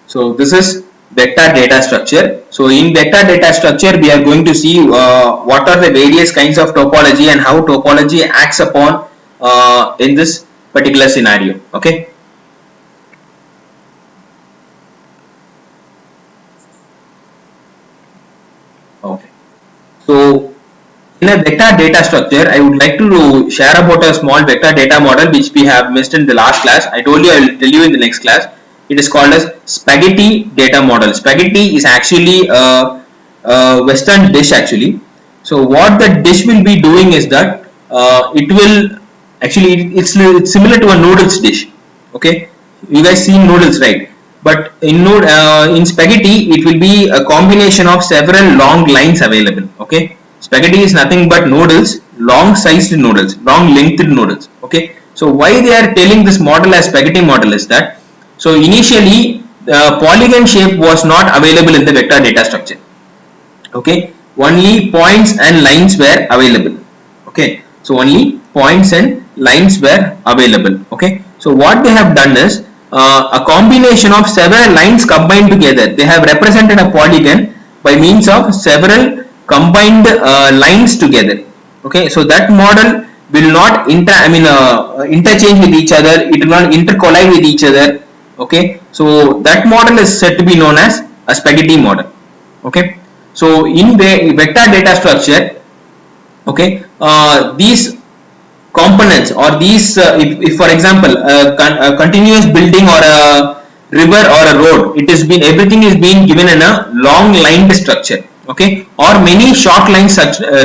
So this is vector data structure. So in vector data structure, we are going to see what are the various kinds of topology and how topology acts upon in this particular scenario. Okay. Okay. So in a vector data structure, I would like to share about a small vector data model which we have missed in the last class. I told you I will tell you in the next class. It is called as spaghetti data model. Spaghetti is actually a Western dish actually. So what the dish will be doing is that it will actually it's similar to a noodles dish. Okay, you guys seen noodles, right? But in spaghetti it will be a combination of several long lines available. Okay, spaghetti is nothing but noodles, long sized noodles, long lengthed noodles. Okay, so why they are telling this model as spaghetti model is that, so initially polygon shape was not available in the vector data structure. Okay, only points and lines were available. Okay, so only points and lines were available. Okay, so what they have done is a combination of several lines combined together. They have represented a polygon by means of several combined lines together. Okay, so that model will not interchange with each other. It will not intercollide with each other. Okay, so that model is said to be known as a spaghetti model. Okay, so in the vector data structure, okay, these components or these if for example a continuous building or a river or a road, it has been, everything is being given in a long lined structure. Okay, or many short lines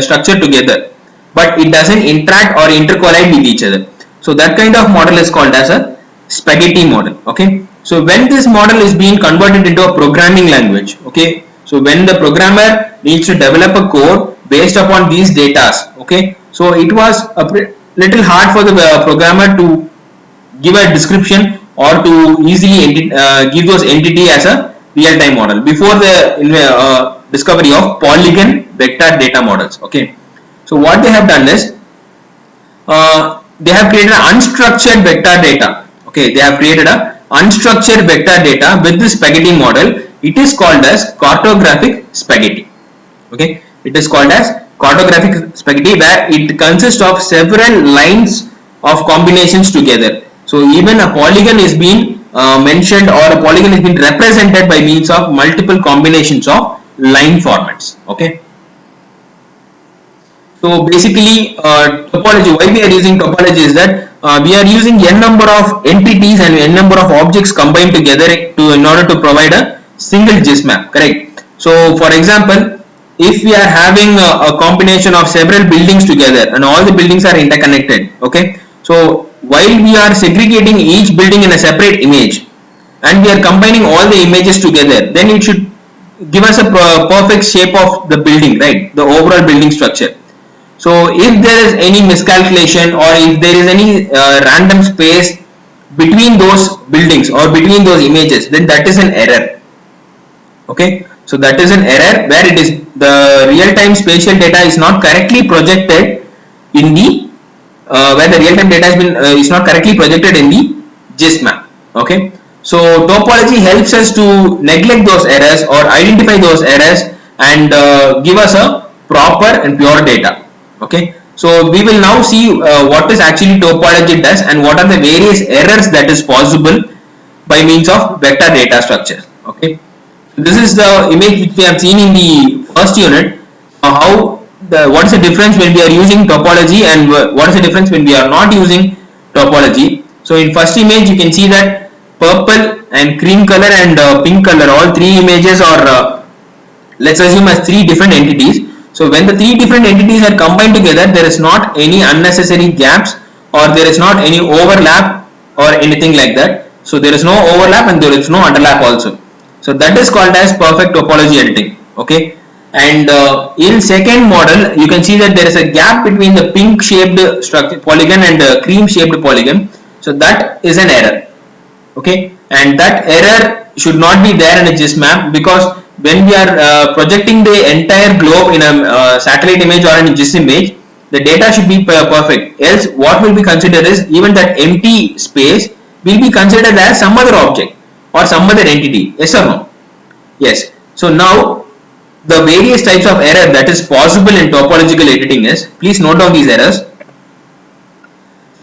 structure together, but it doesn't interact or intercollide with each other. So that kind of model is called as a spaghetti model. Okay, so when this model is being converted into a programming language, okay, so when the programmer needs to develop a code based upon these data, okay, so it was a little hard for the programmer to give a description or to easily give those entity as a real-time model before the discovery of polygon vector data models. Okay, so what they have done is they have created an unstructured vector data. Okay, they have created a unstructured vector data with this spaghetti model. It is called as cartographic spaghetti. Okay, it is called as cartographic spaghetti, where it consists of several lines of combinations together. So even a polygon is being mentioned, or a polygon is being represented by means of multiple combinations of line formats. Okay, so basically topology, why we are using topology is that we are using n number of entities and n number of objects combined together in order to provide a single GIS map, correct? So for example, if we are having a combination of several buildings together and all the buildings are interconnected, okay, so while we are segregating each building in a separate image and we are combining all the images together, then it should give us a perfect shape of the building, right, the overall building structure. So if there is any miscalculation or if there is any random space between those buildings or between those images, then that is an error. Okay, so that is an error where it is the real-time spatial data is not correctly projected in the where the real-time data has been is not correctly projected in the GIS map. Okay, so topology helps us to neglect those errors or identify those errors and give us a proper and pure data. Okay, so we will now see what is actually topology does and what are the various errors that is possible by means of vector data structure. Okay, this is the image which we have seen in the first unit. What is the difference when we are using topology and what is the difference when we are not using topology. So in first image you can see that purple and cream color and pink color, all three images are let's assume as three different entities. So when the three different entities are combined together, there is not any unnecessary gaps or there is not any overlap or anything like that. So there is no overlap and there is no underlap also. So that is called as perfect topology editing. Okay, and in second model you can see that there is a gap between the pink shaped structure polygon and cream shaped polygon. So that is an error. Okay, and that error should not be there in a GIS map, because when we are projecting the entire globe in a satellite image or in a GIS image, the data should be perfect. Else what will be considered is even that empty space will be considered as some other object. or some other entity? Yes or no? Yes. So now the various types of error that is possible in topological editing is, please note down these errors.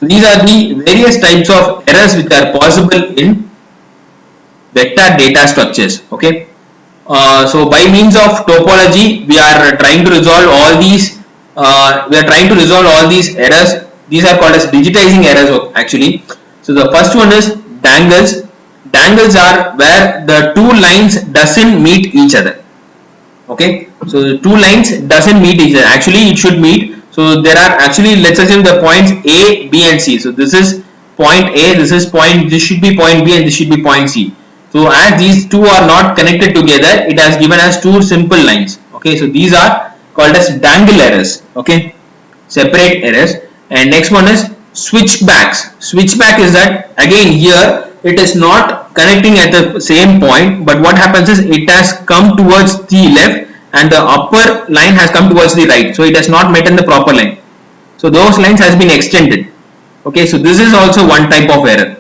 These are the various types of errors which are possible in vector data structures. Okay. So by means of topology, we are trying to resolve all these. Errors. These are called as digitizing errors actually. So the first one is dangles. Dangles are where the two lines doesn't meet each other. Okay. So the two lines doesn't meet each other. Actually, it should meet. So there are actually, let's assume the points A, B, and C. So this is point A. This should be point B, and this should be point C. So as these two are not connected together, it has given us two simple lines. Okay, so these are called as dangle errors. Okay, separate errors. And next one is switchbacks. Switchback is that, again, here it is not connecting at the same point, but what happens is it has come towards the left and the upper line has come towards the right. So it has not met in the proper line. So those lines has been extended. Okay, so this is also one type of error.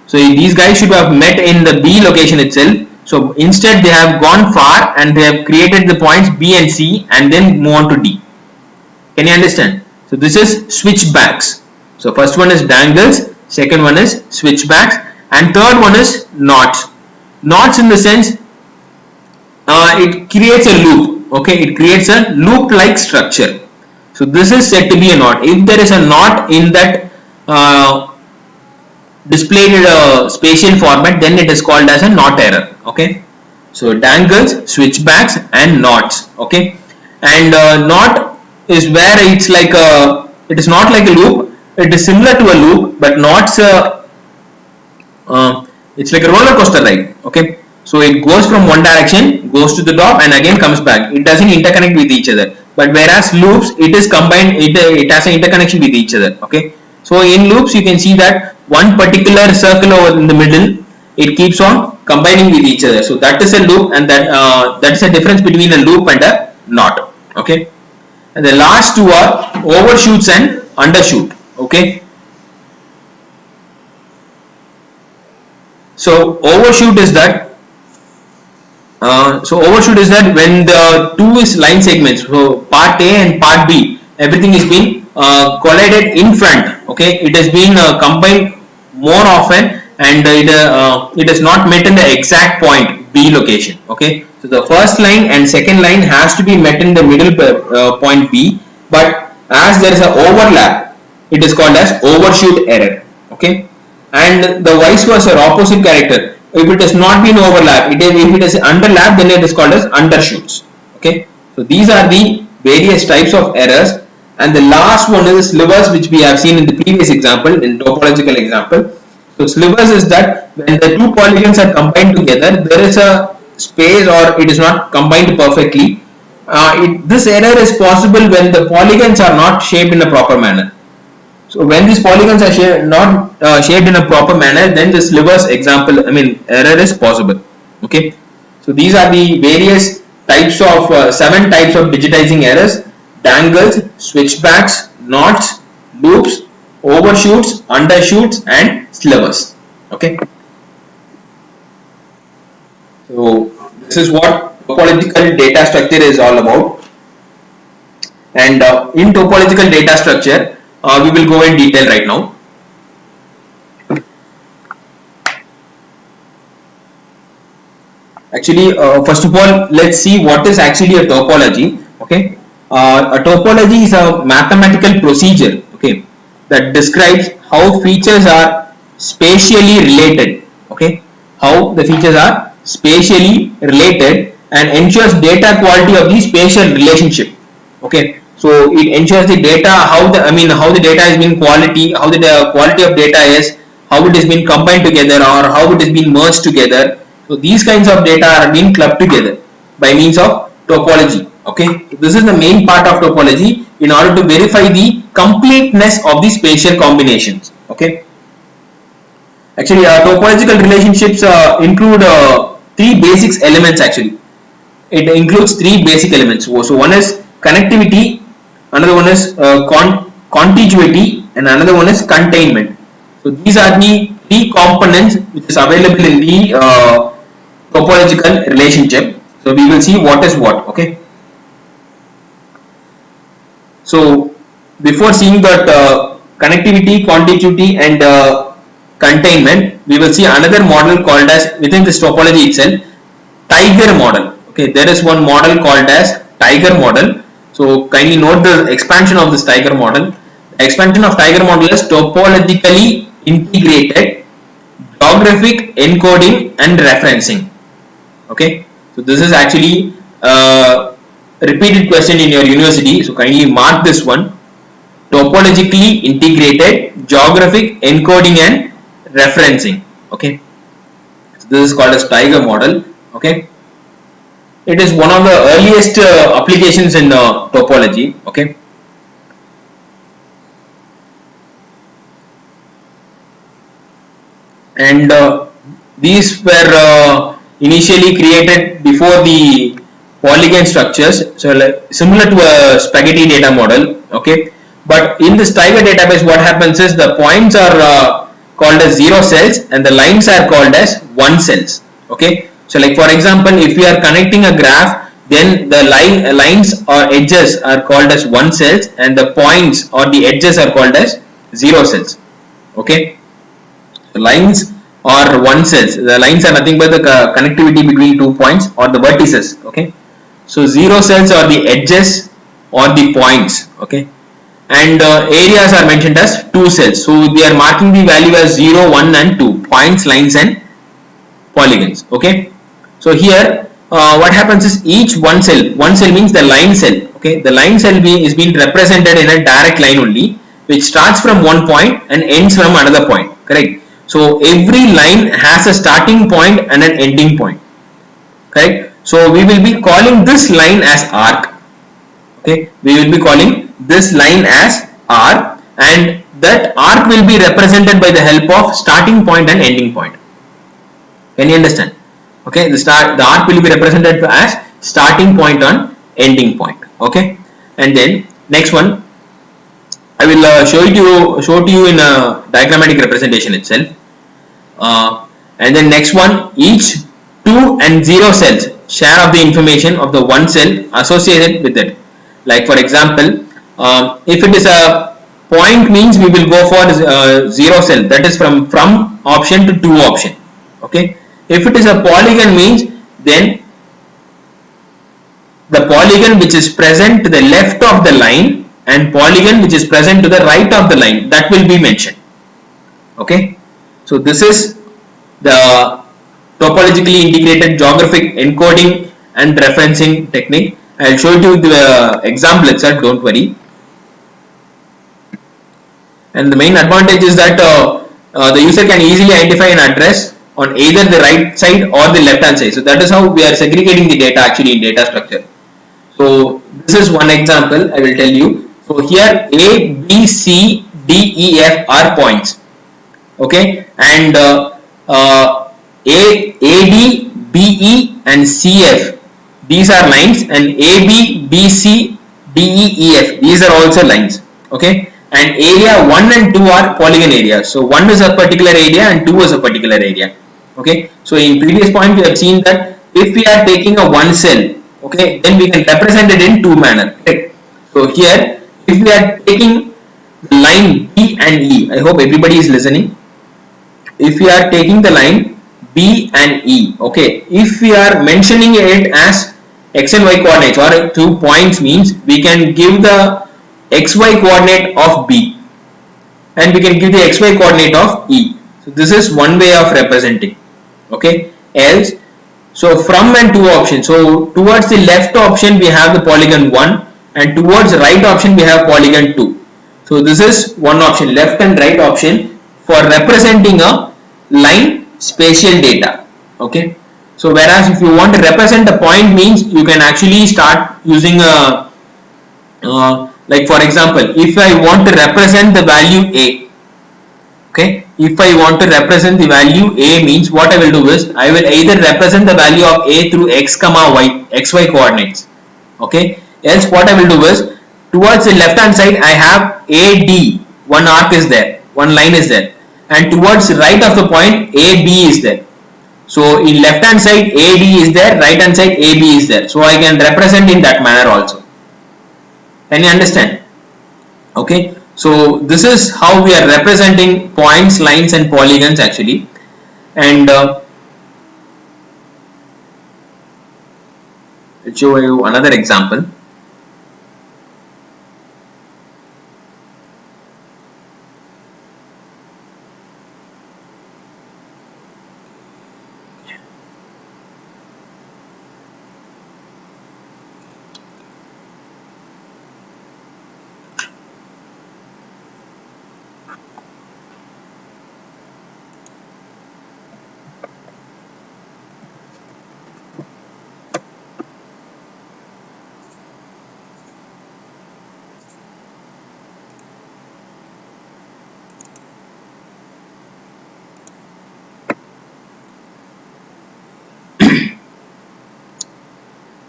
So these guys should have met in the B location itself. So instead they have gone far and they have created the points B and C and then move on to D. Can you understand? So this is switchbacks. So first one is dangles, second one is switchbacks, and third one is knots. Knots in the sense it creates a loop. Okay, it creates a loop-like structure. So this is said to be a knot. If there is a knot in that displayed in a spatial format, then it is called as a knot error. Okay, so dangles, switchbacks, and knots. Okay, and knot is where it's like it is not like a loop. It is similar to a loop, but knots it's like a roller coaster ride. Okay, so it goes from one direction, goes to the top, and again comes back. It doesn't interconnect with each other. But whereas loops, it is combined. It has an interconnection with each other. Okay, so in loops you can see that one particular circle over in the middle, it keeps on combining with each other. So that is a loop, and that is a difference between a loop and a knot. Okay, and the last two are overshoots and undershoot. Okay, so overshoot is that when the two is line segments, so part A and part B, everything is being collided in front. Okay, it has been combined more often, and it is not met in the exact point B location. Okay, so the first line and second line has to be met in the middle point B, but as there is an overlap, it is called as overshoot error. Okay, and the vice versa, opposite character, if it has not been overlap, if it is underlap, then it is called as undershoots. Okay, so these are the various types of errors. And the last one is slivers, which we have seen in the previous example, in topological example. So slivers is that when the two polygons are combined together, there is a space, or it is not combined perfectly. This error is possible when the polygons are not shaped in a proper manner. So when these polygons are not shaped in a proper manner, then the slivers error is possible. Okay, so these are the various types of 7 types of digitizing errors: dangles, switchbacks, knots, loops, overshoots, undershoots, and slivers. Okay, so this is what topological data structure is all about. And in topological data structure, we will go in detail right now. Actually, first of all, let's see what is actually a topology. Okay, a topology is a mathematical procedure, okay, that describes how features are spatially related. Okay, how the features are spatially related and ensures data quality of the spatial relationship. Okay, so it ensures the data, how the data has been quality, how the quality of data is, how it has been combined together, or how it has been merged together. So these kinds of data are being clubbed together by means of topology. Okay, this is the main part of topology in order to verify the completeness of the spatial combinations. Okay, actually topological relationships include 3 basic elements. Actually, it includes 3 basic elements. So one is connectivity, another one is contiguity, and another one is containment. So these are the three components which is available in the topological relationship. So we will see what is what. Okay. So before seeing that connectivity, contiguity, and containment, we will see another model called as, within this topology itself, Tiger model. Okay, there is one model called as Tiger model. So kindly note the expansion of this Tiger model. The expansion of Tiger model is topologically integrated geographic encoding and referencing. Okay, so this is actually repeated question in your university, so kindly mark this one. Topologically integrated geographic encoding and referencing. Okay, so this is called as Tiger model. Okay, it is one of the earliest applications in topology. Okay, and these were initially created before the polygon structures, so like similar to a spaghetti data model. Okay, but in this Tiger database, what happens is the points are called as 0 cells and the lines are called as 1 cells. Okay, so like for example, if we are connecting a graph, then the lines or edges are called as 1 cells and the points or the edges are called as 0 cells. Okay, the lines are 1 cells. The lines are nothing but the connectivity between 2 points or the vertices. Okay, so 0 cells are the edges or the points. Okay, and areas are mentioned as 2 cells. So they are marking the value as 0, 1 and 2, points, lines and polygons. Okay, so here what happens is each one cell means the line cell. Okay, the line cell is being represented in a direct line only, which starts from one point and ends from another point. Correct. So every line has a starting point and an ending point. Correct. So we will be calling this line as arc. Okay, we will be calling this line as arc, and that arc will be represented by the help of starting point and ending point. Can you understand? Okay, the arc will be represented as starting point and ending point. Okay, and then next one I will show to you in a diagrammatic representation itself. And then next one, each 2 and 0 cells share of the information of the 1 cell associated with it. Like for example, if it is a point, means we will go for 0 cell, that is from option to 2 option. Okay, if it is a polygon, means then the polygon which is present to the left of the line and polygon which is present to the right of the line, that will be mentioned. Okay, so this is the topologically integrated geographic encoding and referencing technique. I will show you the example itself, don't worry. And the main advantage is that the user can easily identify an address on either the right side or the left hand side. So that is how we are segregating the data actually in data structure. So this is one example I will tell you. So here A, B, C, D, E, F are points. Okay, and A, D, B, E and C, F, these are lines, and A, B, B, C, D, E, E, F, these are also lines. Okay, and area 1 and 2 are polygon areas. So 1 is a particular area and 2 is a particular area. Okay, so in previous point we have seen that if we are taking a 1 cell, okay, then we can represent it in 2 manner. Right? So here, if we are taking line B and E, I hope everybody is listening. If we are taking the line B and E, okay, if we are mentioning it as x and y coordinates or 2 points, means we can give the xy coordinate of B and we can give the xy coordinate of E. So this is one way of representing. Okay, else, so from and to option, so towards the left option we have the polygon 1 and towards the right option we have polygon 2. So this is one option, left and right option, for representing a line spatial data. Okay, so whereas if you want to represent a point, means you can actually start using a like for example, if I want to represent the value A, okay, if I want to represent the value A, means what I will do is I will either represent the value of A through x comma y, xy coordinates. Okay, else what I will do is towards the left hand side I have AD, one arc is there, one line is there, and towards right of the point AB is there. So in left hand side AD is there, right hand side AB is there. So I can represent in that manner also. Can you understand? Okay. So this is how we are representing points, lines and polygons actually. And I'll show you another example.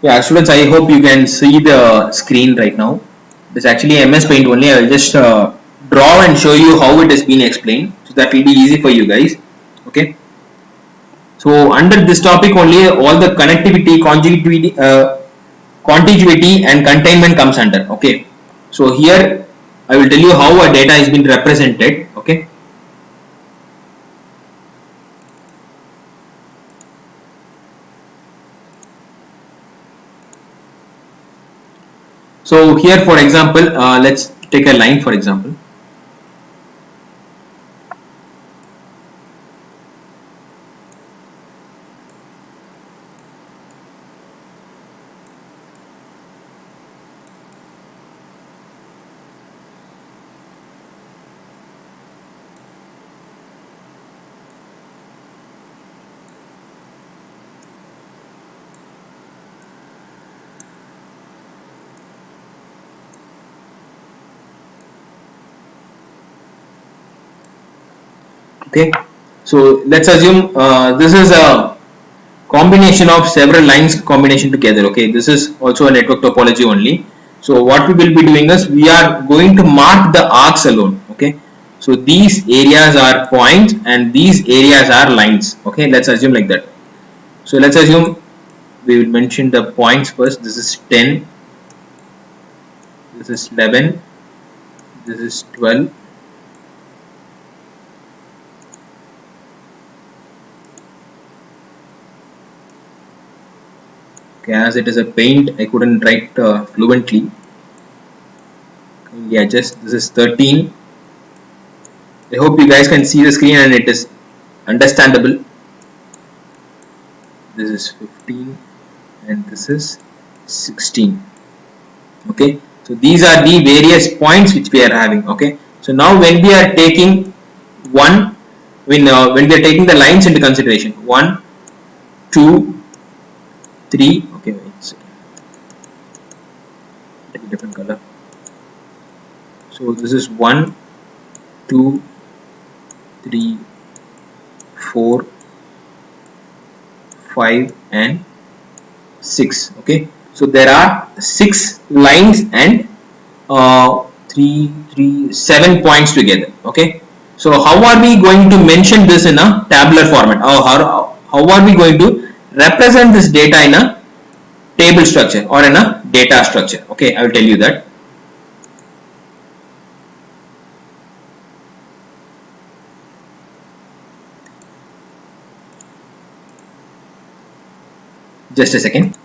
Yeah, students, I hope you can see the screen right now. It's actually MS Paint only. I will just draw and show you how it has been explained. So that will be easy for you guys. Okay. So under this topic only, all the connectivity, contiguity and containment comes under. Okay. So here I will tell you how a data has been represented. Okay. So here, for example, let's take a line for example. Okay, so let's assume this is a combination of several lines combination together. Okay, this is also a network topology only. So what we will be doing is we are going to mark the arcs alone. Okay, so these areas are points and these areas are lines. Okay, let's assume like that. So let's assume we will mention the points first. This is 10, this is 11, this is 12. Okay, as it is a paint, I couldn't write fluently. Yeah, just this is 13. I hope you guys can see the screen and it is understandable. This is 15 and this is 16. Okay, so these are the various points which we are having. Okay, so now when we are taking one, when we are taking the lines into consideration, 1, 2, 3. Okay, wait, take a different color. So this is 1, 2, 3, 4, 5 and 6. Okay, so there are 6 lines and 7 points together. Okay, so how are we going to mention this in a tabular format? How are we going to represent this data in a table structure or in a data structure? Okay, I will tell you that. Just a second.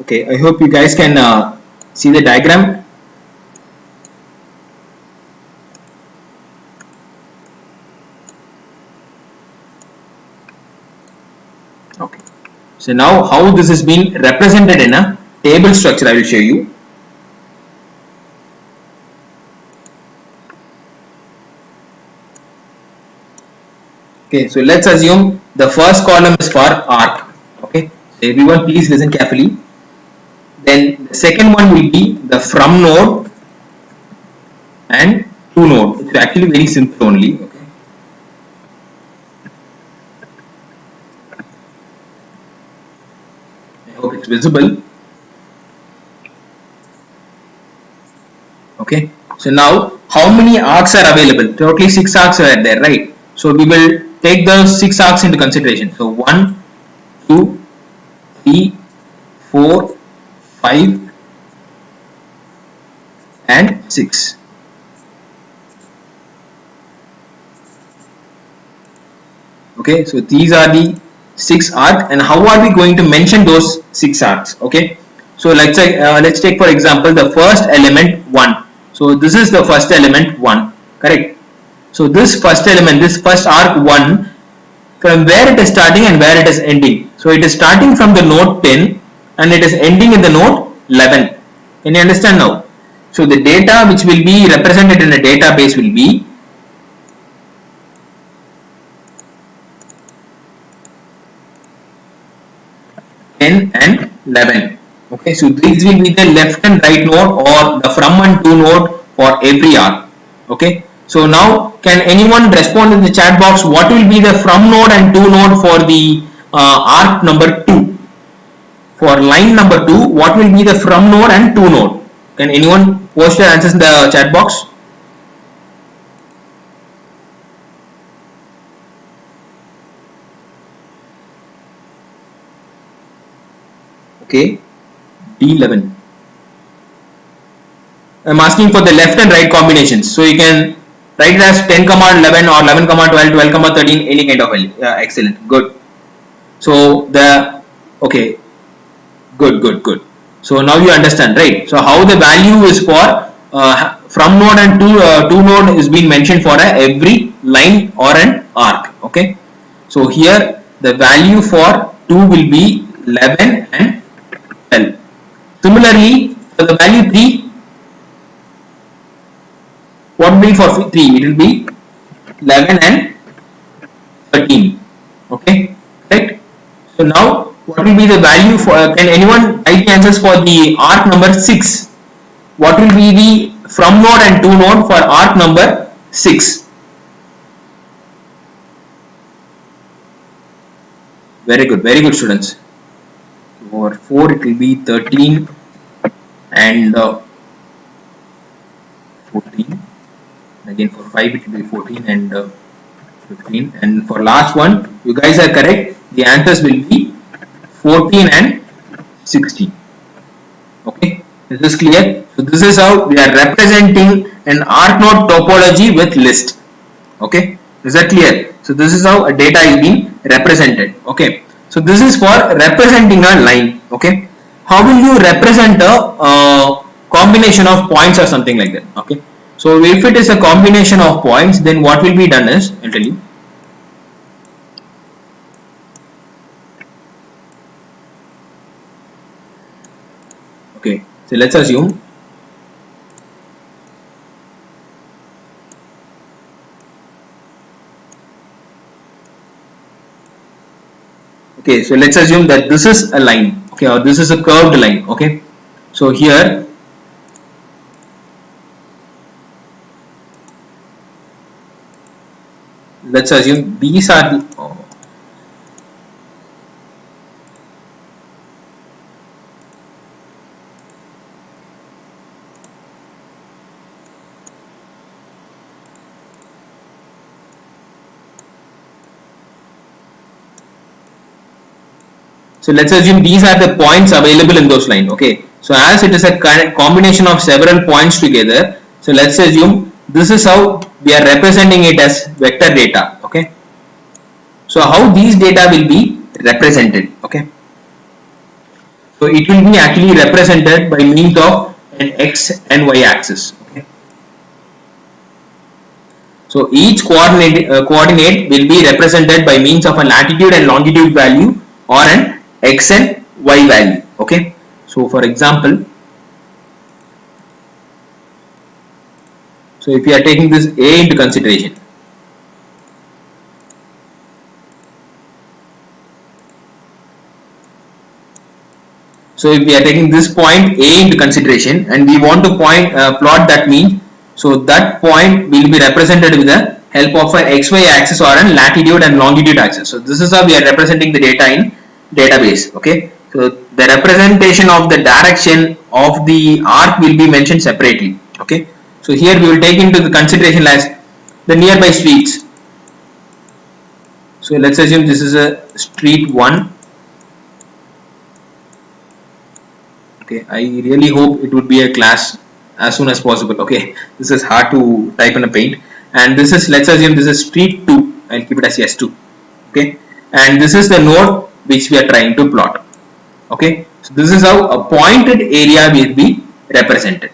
Okay, I hope you guys can see the diagram. Okay, so now how this is being represented in a table structure, I will show you. Okay, so let's assume the first column is for arc. Okay, so everyone please listen carefully. Then the second one will be the from node and to node. It's actually very simple only. Okay. I hope it's visible. Okay. So now how many arcs are available? Totally 6 arcs are there, right? So we will take those 6 arcs into consideration. So 1, 2, 3, 4, 5 and 6. Okay, so these are the 6 arcs, and how are we going to mention those 6 arcs? Okay, so let's take for example the first element 1. So this is the first element 1, correct? So this first element, this first arc 1, from where it is starting and where it is ending. So it is starting from the node 10 and it is ending in the node 11. Can you understand now? So the data which will be represented in a database will be and 11. Okay, so these will be the left and right node or the from and to node for every arc. Okay, so now can anyone respond in the chat box what will be the from node and to node for the arc number 2? For line number 2, what will be the from node and to node? Can anyone post their answers in the chat box? Okay, D11. I'm asking for the left and right combinations. So you can write it as 10, 11 or 11, 12, 12, 13, any kind of value. Excellent, good. So okay, good. So now you understand, right? So how the value is for from node and to node is being mentioned for every line or an arc. Okay. So here the value for 2 will be 11 and 12. Similarly, for the value 3, what will be for 3? It will be 11 and 13. Okay, right? So now what will be the value for, can anyone write the answers for the arc number 6? What will be the from node and to node for arc number 6? Very good students. For 4 it will be 13 and 14. Again for 5 it will be 14 and 15, and for last one you guys are correct, the answers will be 14 and 16. Okay, this is clear. So this is how we are representing an arc node topology with list. Okay, is that clear? So this is how a data is being represented. Okay, so this is for representing a line. Okay, how will you represent a combination of points or something like that? Okay, so if it is a combination of points, then what will be done is, I'll tell you. Okay, so let's assume that this is a line, okay, or this is a curved line. Okay, so here let's assume these are the so let's assume these are the points available in those lines. Okay, so as it is a combination of several points together, so let's assume this is how we are representing it as vector data. Okay, so how these data will be represented? Okay, So it will be actually represented by means of an x and y axis. Okay. So each coordinate will be represented by means of a latitude and longitude value or an x and y value. Okay. So for example, so if we are taking this A into consideration, so if we are taking this point A into consideration and we want to plot that mean, so that point will be represented with the help of an xy axis or an latitude and longitude axis. So this is how we are representing the data in database. Okay, so the representation of the direction of the arc will be mentioned separately. Okay, so here we will take into the consideration as the nearby streets. So let's assume this is a street 1. Okay, I really hope it would be a class as soon as possible. Okay, this is hard to type in a paint, and this is, let's assume this is street 2. I'll keep it as S2. Okay, and this is the node which we are trying to plot. Okay, so this is how a pointed area will be represented.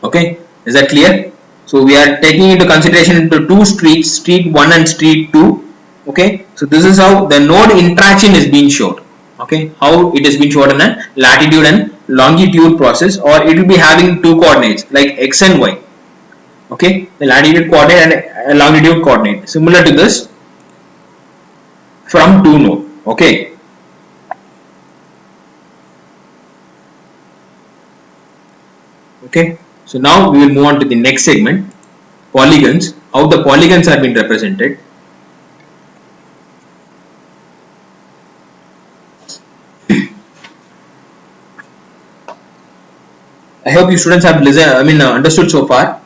Okay, is that clear? So we are taking into consideration into two streets, street 1 and street 2. Okay, so this is how the node interaction is being shown. Okay, how it has been shown in a latitude and longitude process, or it will be having two coordinates like x and y. Okay, the latitude coordinate and a longitude coordinate similar to this from two node. Okay, okay, so now we will move on to the next segment, polygons, how the polygons are being represented. I hope you students have understood so far.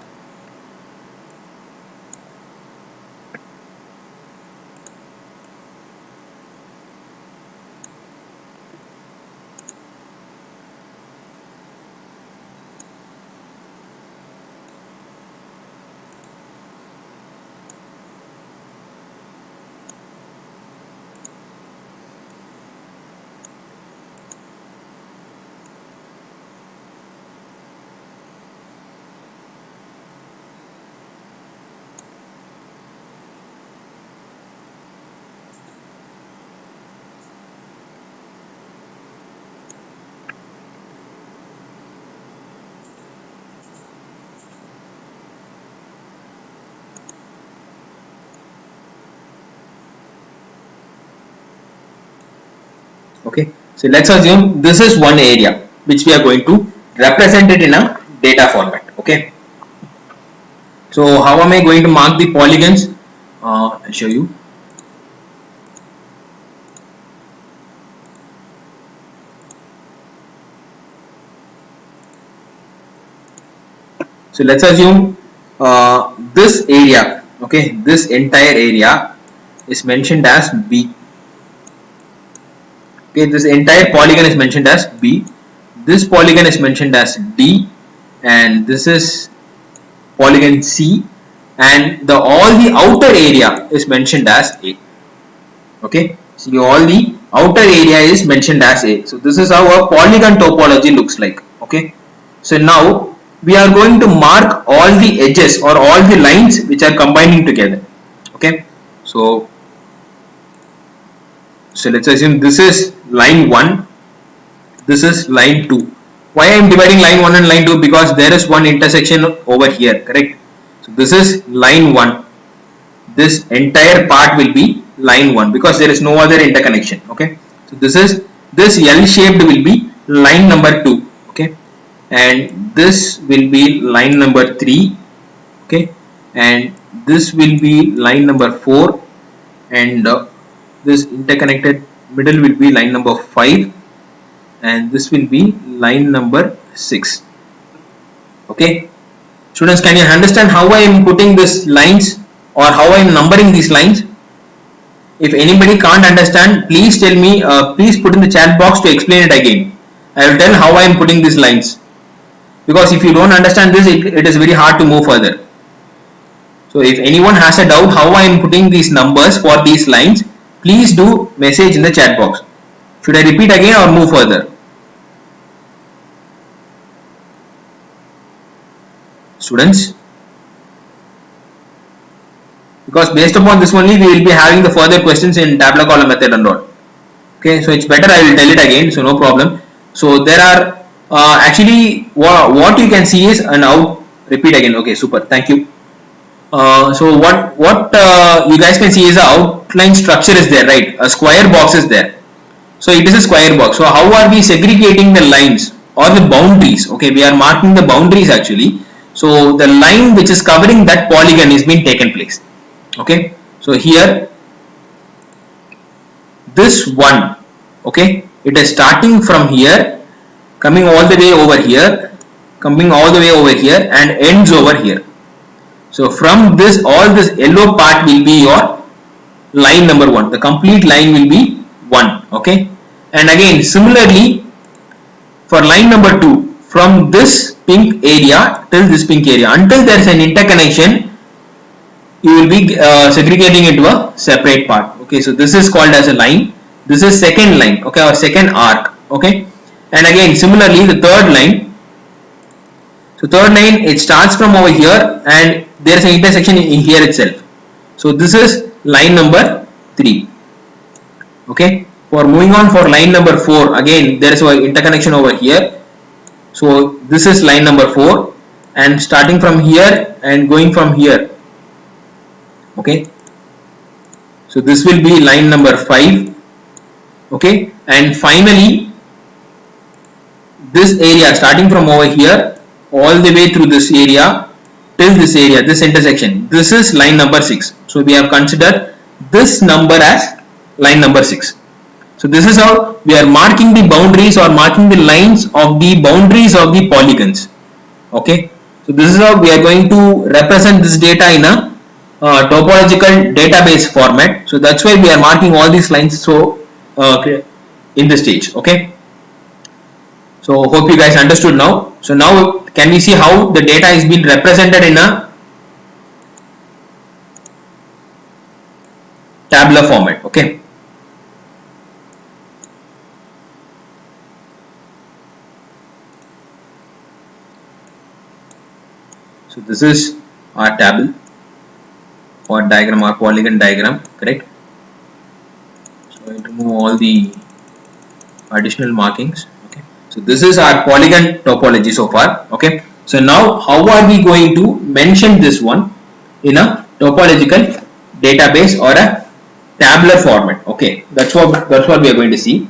Okay, so let's assume this is one area which we are going to represent it in a data format. Okay, so how am I going to mark the polygons? I'll show you. So let's assume this area, okay, this entire area is mentioned as B. Okay, this entire polygon is mentioned as B. This polygon is mentioned as D, and this is polygon C, and all the outer area is mentioned as A. Okay, see, all the outer area is mentioned as A. So this is how a polygon topology looks like. Okay, so now we are going to mark all the edges or all the lines which are combining together. Okay, so let's assume this is line 1, this is line 2. Why I am dividing line 1 and line 2? Because there is one intersection over here, correct? So this is line 1. This entire part will be line 1 because there is no other interconnection. Okay, so this L shaped will be line number 2. Okay, and this will be line number 3. Okay, and this will be line number 4, and this interconnected middle will be line number 5, and this will be line number 6. Okay, students, can you understand how I am putting these lines or how I am numbering these lines? If anybody can't understand, please tell me, please put in the chat box to explain it again. I will tell how I am putting these lines, because if you don't understand this, it is very hard to move further. So if anyone has a doubt how I am putting these numbers for these lines, please do message in the chat box. Should I repeat again or move further? students, because based upon this only we will be having the further questions in tabular column method and all. Okay, so it's better I will tell it again, so no problem. So there are actually what you can see is, and now repeat again. Okay, super, thank you. So what you guys can see is the outline structure is there, right? A square box is there. So it is a square box. So how are we segregating the lines or the boundaries? Okay, we are marking the boundaries actually. So the line which is covering that polygon is being taken place. Okay, so here this one, okay, it is starting from here, coming all the way over here, coming all the way over here, and ends over here. So from this, all this yellow part will be your line number 1. The complete line will be 1. Okay, and again similarly for line number 2, from this pink area till this pink area, until there is an interconnection, you will be segregating into a separate part. Okay, so this is called as a line. This is second line, okay, or second arc. Okay, and again similarly the third line. So third line, it starts from over here and there is an intersection in here itself. So this is line number 3. Okay, for moving on for line number 4, again there is an interconnection over here. So this is line number 4, and starting from here and going from here. Okay, so this will be line number 5. Okay, and finally this area starting from over here all the way through this area till this area, this intersection, this is line number 6. So we have considered this number as line number 6. So this is how we are marking the boundaries or marking the lines of the boundaries of the polygons. Okay, so this is how we are going to represent this data in a topological database format. So that's why we are marking all these lines so in this stage. Okay, so hope you guys understood now. So now can we see how the data is being represented in a tabular format? Okay, so this is our table or diagram or polygon diagram, correct? So I remove all the additional markings. Okay, so this is our polygon topology so far. Okay, so now how are we going to mention this one in a topological database or a tabular format? Okay, that's what we are going to see.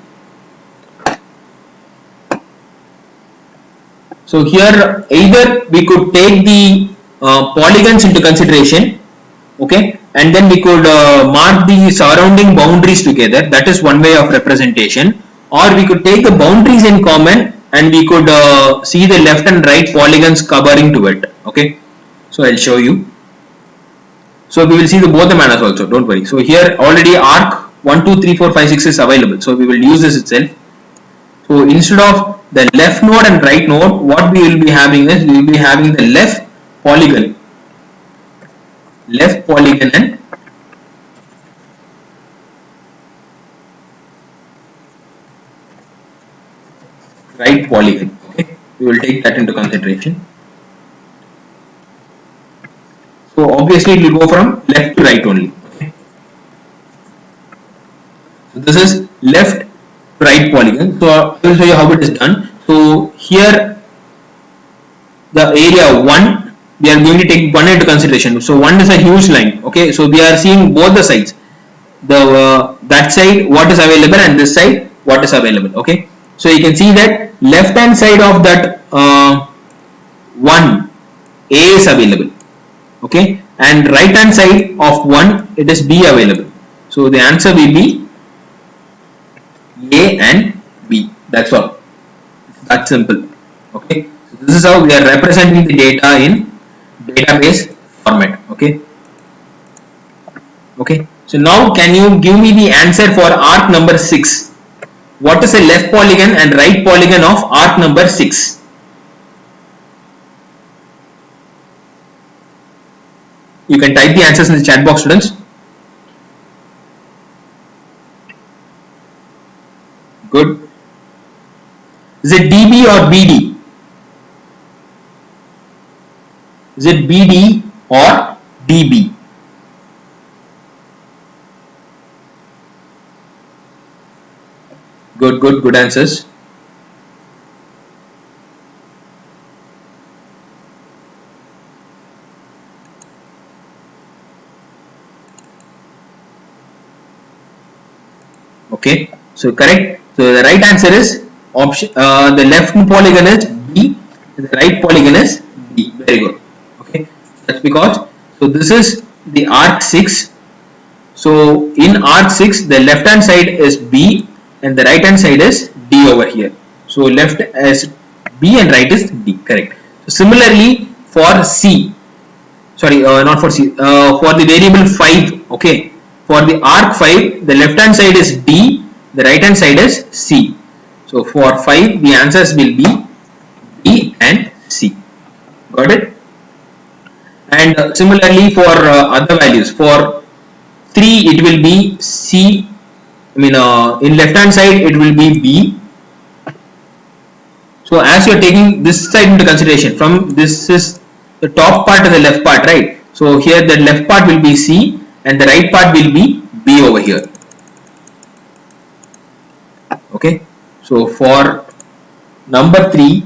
So here either we could take the polygons into consideration, okay, and then we could mark the surrounding boundaries together. That is one way of representation. Or we could take the boundaries in common and we could see the left and right polygons covering to it. Okay, so I'll show you. So we will see the both the manners also, don't worry. So here already arc 1, 2, 3, 4, 5, 6 is available. So we will use this itself. So instead of the left node and right node, what we will be having is, we will be having the left polygon and right polygon. Okay, we will take that into consideration. So obviously it will go from left to right only. Okay, so this is left to right polygon. So I will show you how it is done. So here the area 1, we are going to take 1 into consideration. So 1 is a huge line. Okay, so we are seeing both the sides, the that side what is available and this side what is available. Okay, so you can see that left hand side of that 1, A is available. Okay, and right hand side of 1, it is B available. So the answer will be A and B. That's all. That's simple. Okay, so this is how we are representing the data in database format. Okay, okay, so now can you give me the answer for arc number 6? What is the left polygon and right polygon of arc number 6? You can type the answers in the chat box, students. Good. Is it DB or BD? Is it BD or DB? Good answers. Okay, so correct. So the right answer is option. The left polygon is B, the right polygon is D. Very good. Okay, that's because, so this is the arc 6. So in arc 6, the left hand side is B and the right hand side is D over here. So left is B and right is D. Correct. So similarly for C, sorry, not for C, for the variable 5. Okay, for the arc 5, the left hand side is D, the right hand side is C. So for 5, the answers will be D and C. Got it? And similarly for other values, for 3 it will be C, in left hand side it will be B. So as you are taking this side into consideration, from this is the top part and the left part, right? So here the left part will be C and the right part will be B over here. Okay, so for number 3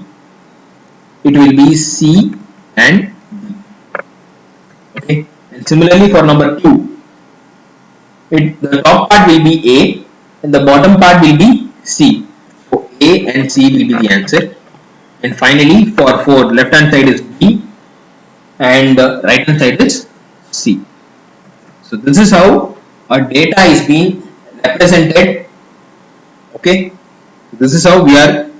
it will be C and B. Okay, and similarly for number 2, the top part will be A and the bottom part will be C. So A and C will be the answer. And finally for 4, left hand side is B and right hand side is C. So this is how our data is being represented. Okay, this is how we are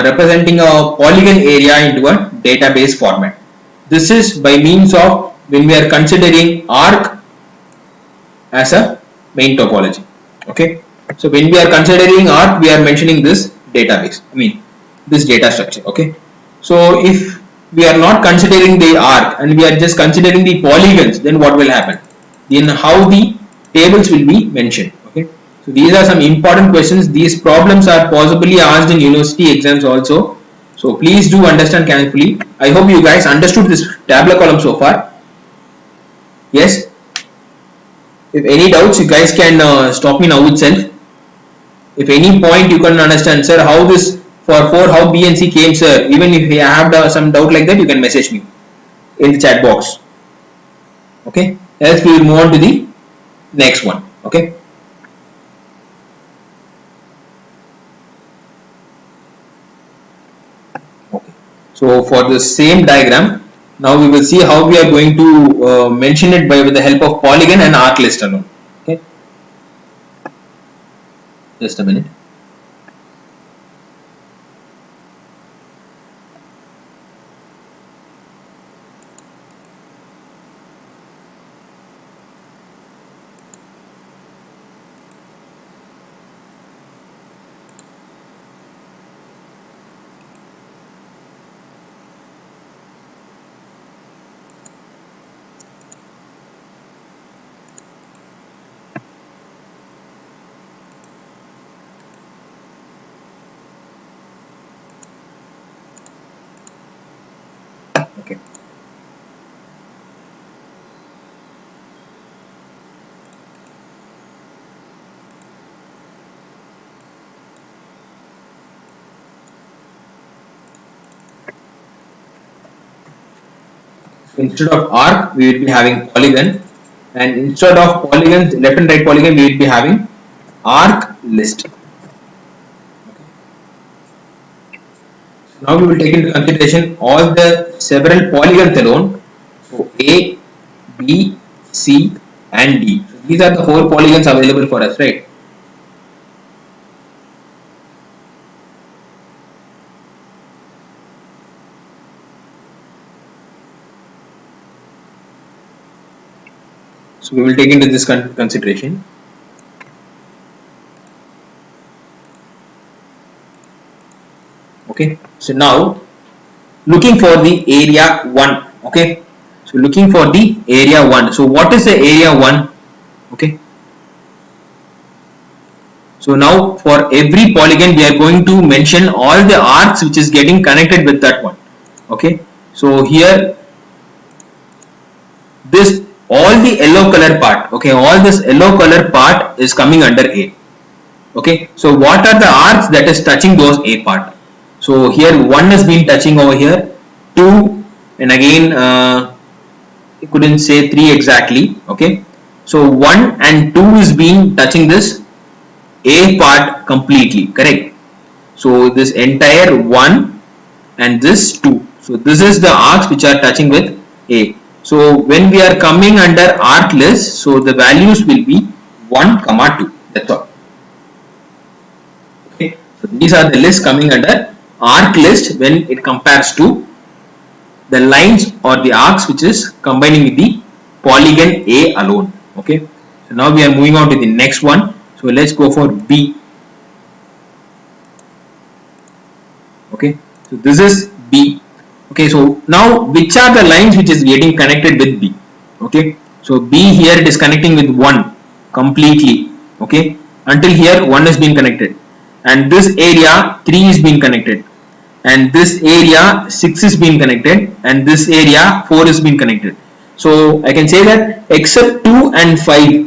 representing a polygon area into a database format. This is by means of when we are considering arc as a main topology. Okay, so when we are considering arc, we are mentioning this database, this data structure. Okay, so if we are not considering the arc and we are just considering the polygons, then what will happen? Then how the tables will be mentioned. Okay, so these are some important questions. These problems are possibly asked in university exams also. So please do understand carefully. I hope you guys understood this tabular column so far. Yes. If any doubts, you guys can stop me now itself. If any point you can understand, sir, how this for 4, how B and C came, sir. Even if you have some doubt like that, you can message me in the chat box. Okay. Else we will move on to the next one. Okay. Okay. So for the same diagram, now we will see how we are going to mention it with the help of polygon and arc list alone. Okay. Just a minute. Okay. So instead of arc, we will be having polygon, and instead of polygons, left and right polygon, we will be having arc list. Now we will take into consideration all the several polygons alone. So A, B, C and D. So these are the 4 polygons available for us, right? So we will take into this consideration. Okay, so now looking for the area 1. Okay, so looking for the area 1. So what is the area 1? Okay, so now for every polygon we are going to mention all the arcs which is getting connected with that one. Okay, so here this all the yellow color part, okay, all this yellow color part is coming under A. Okay, so what are the arcs that is touching those A part? So here 1 has been touching over here, 2, and again I couldn't say 3 exactly. Okay, so 1 and 2 is been touching this A part completely, correct? So this entire 1 and this 2. So this is the arcs which are touching with A. So when we are coming under arc list, so the values will be 1, 2. That's all. Okay. So these are the lists coming under arc list when it compares to the lines or the arcs which is combining with the polygon A alone. Okay. So now we are moving on to the next one. So let's go for B. Okay. So this is B. Okay. So now which are the lines which is getting connected with B? Okay. So B here it is connecting with 1 completely. Okay. Until here 1 is being connected. And this area 3 is being connected, and this area 6 is being connected, and this area 4 is being connected. So I can say that except 2 and 5,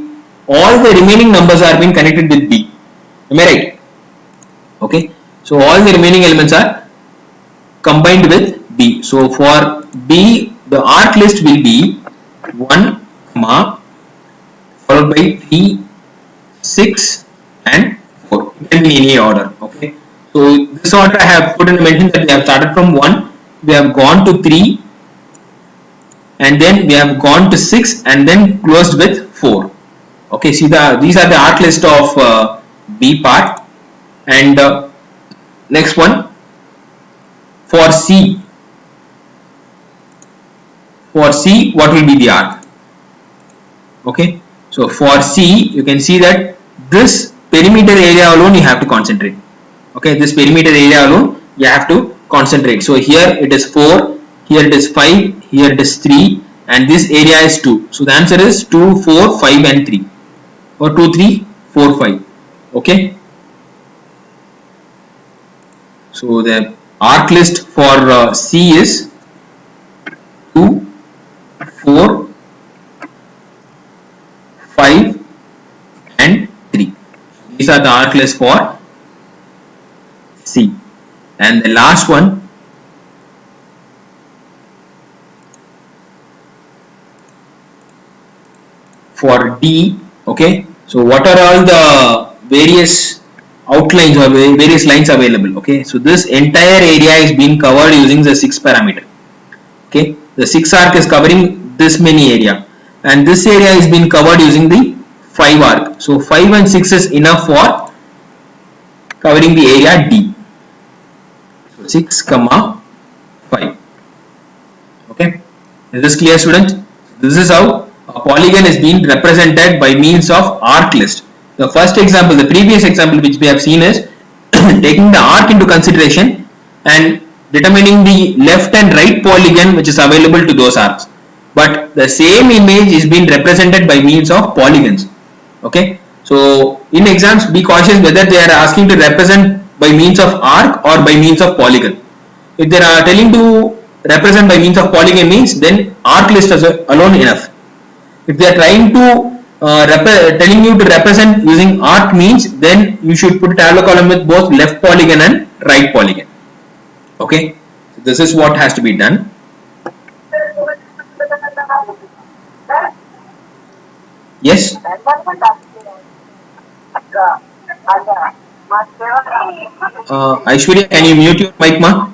all the remaining numbers are being connected with B. Am I right? Okay. So all the remaining elements are combined with B. So for B, the arc list will be 1, followed by 3, 6, and 4. It can be in any order. Okay. So this order I have put in the mention that we have started from 1, we have gone to 3, and then we have gone to 6, and then closed with 4. Okay. See these are the arc list of B part, and next one for C. For C, what will be the arc? Okay. So for C, you can see that this perimeter area alone you have to concentrate. Okay, this perimeter area alone you have to concentrate. So here it is 4, here it is 5, here it is 3, and this area is 2. So the answer is 2, 4, 5 and 3, or 2, 3, 4, 5. Okay. So the arc list for C is 2, 4, 5 and 3. These are the arc list for C. And the last one for D. Okay, so what are all the various outlines or various lines available? Okay, so this entire area is being covered using the 6 parameter. Okay, the 6 arc is covering this many area, and this area is being covered using the 5 arc. So 5 and 6 is enough for covering the area D. 6, 5. Okay, is this clear, students? This is how a polygon is being represented by means of arc list. The first example, the previous example which we have seen is taking the arc into consideration and determining the left and right polygon which is available to those arcs. But the same image is being represented by means of polygons. Okay, so in exams be cautious whether they are asking to represent by means of arc or by means of polygon. If they are telling to represent by means of polygon means then arc list is alone enough. If they are trying to telling you to represent using arc means then you should put a tableau column with both left polygon and right polygon. Okay, so this is what has to be done. Yes. Aishwarya, can you mute your mic, ma?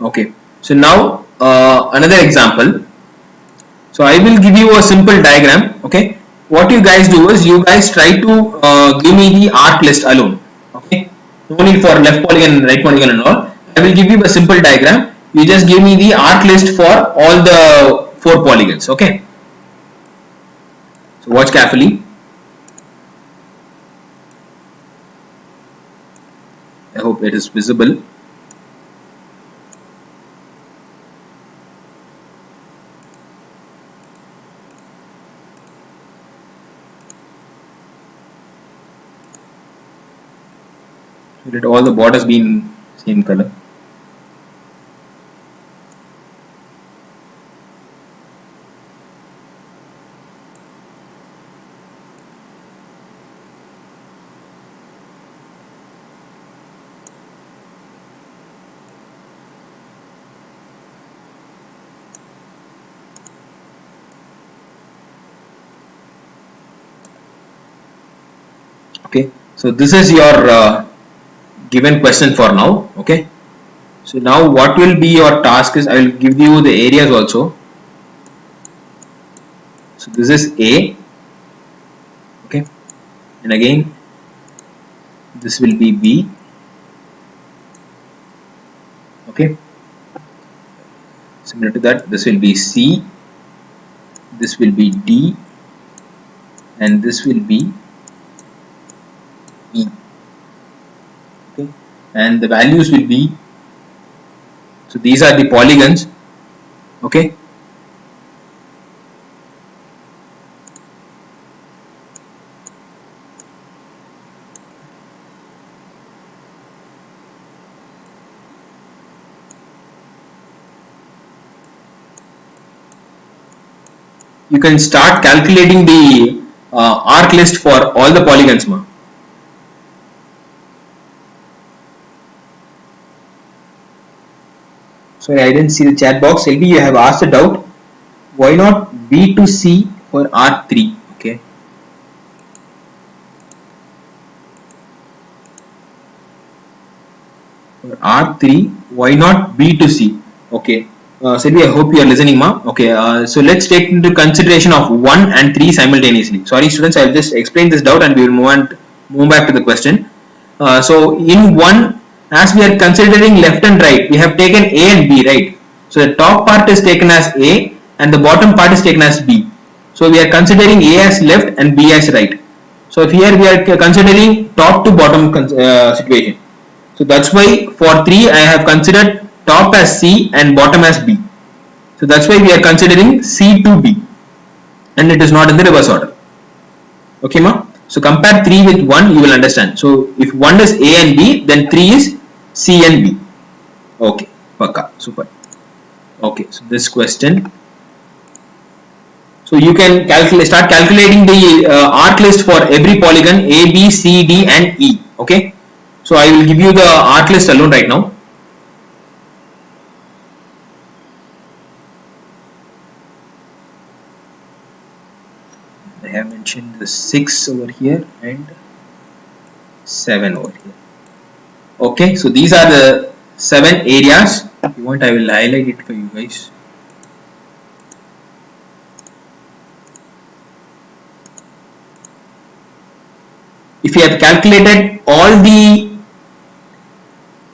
Okay. So now another example. So I will give you a simple diagram. Okay. What you guys do is you guys try to give me the arc list alone. Okay. No need for left polygon and right polygon and all. I will give you a simple diagram. You just give me the arc list for all the 4 polygons. Okay. So watch carefully. I hope it is visible. Let all the borders been same color. Okay, so this is your given question for now. Okay, so now what will be your task is I will give you the areas also. So this is A. Okay, and again this will be B. Okay, similar to that, this will be C, this will be D, and this will be E. Okay, and the values will be, so these are the polygons. Okay, you can start calculating the arc list for all the polygons, ma. Sorry, I didn't see the chat box. LB, you have asked a doubt. Why not B to C for R3? Okay. For R3, why not B to C? Okay. Sylvia, I hope you are listening, ma. Okay. So let's take into consideration of 1 and 3 simultaneously. Sorry, students, I will just explain this doubt and we will move back to the question. So in 1, as we are considering left and right, we have taken A and B, right? So the top part is taken as A and the bottom part is taken as B. So we are considering A as left and B as right. So here we are considering top to bottom situation. So that's why for 3 I have considered top as C and bottom as B. So that's why we are considering C to B and it is not in the reverse order. Okay, ma? So compare 3 with 1, you will understand. So if 1 is A and B, then 3 is C and B. Okay, Paka, super. Okay, so this question. So you can start calculating the arc list for every polygon A, B, C, D and E. Okay. So I will give you the arc list alone right now. I have mentioned the 6 over here and 7 over here. Okay, so these are the 7 areas. If you want, I will highlight it for you guys. If you have calculated all the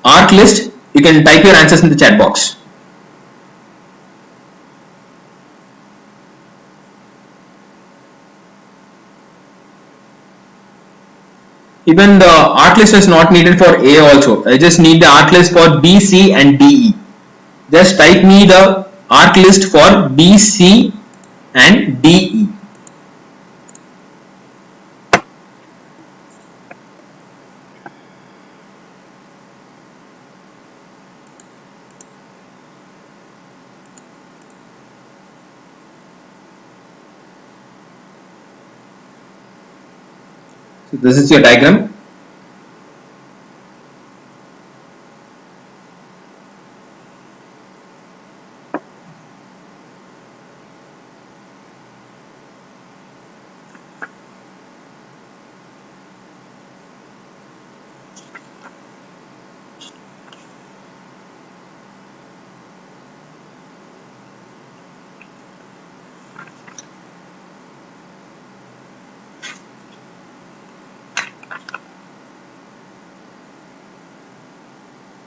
arc list, you can type your answers in the chat box. Even the arc list is not needed for A also. I just need the arc list for B, C and D, E. Just type me the arc list for B, C and D, E. So this is your diagram.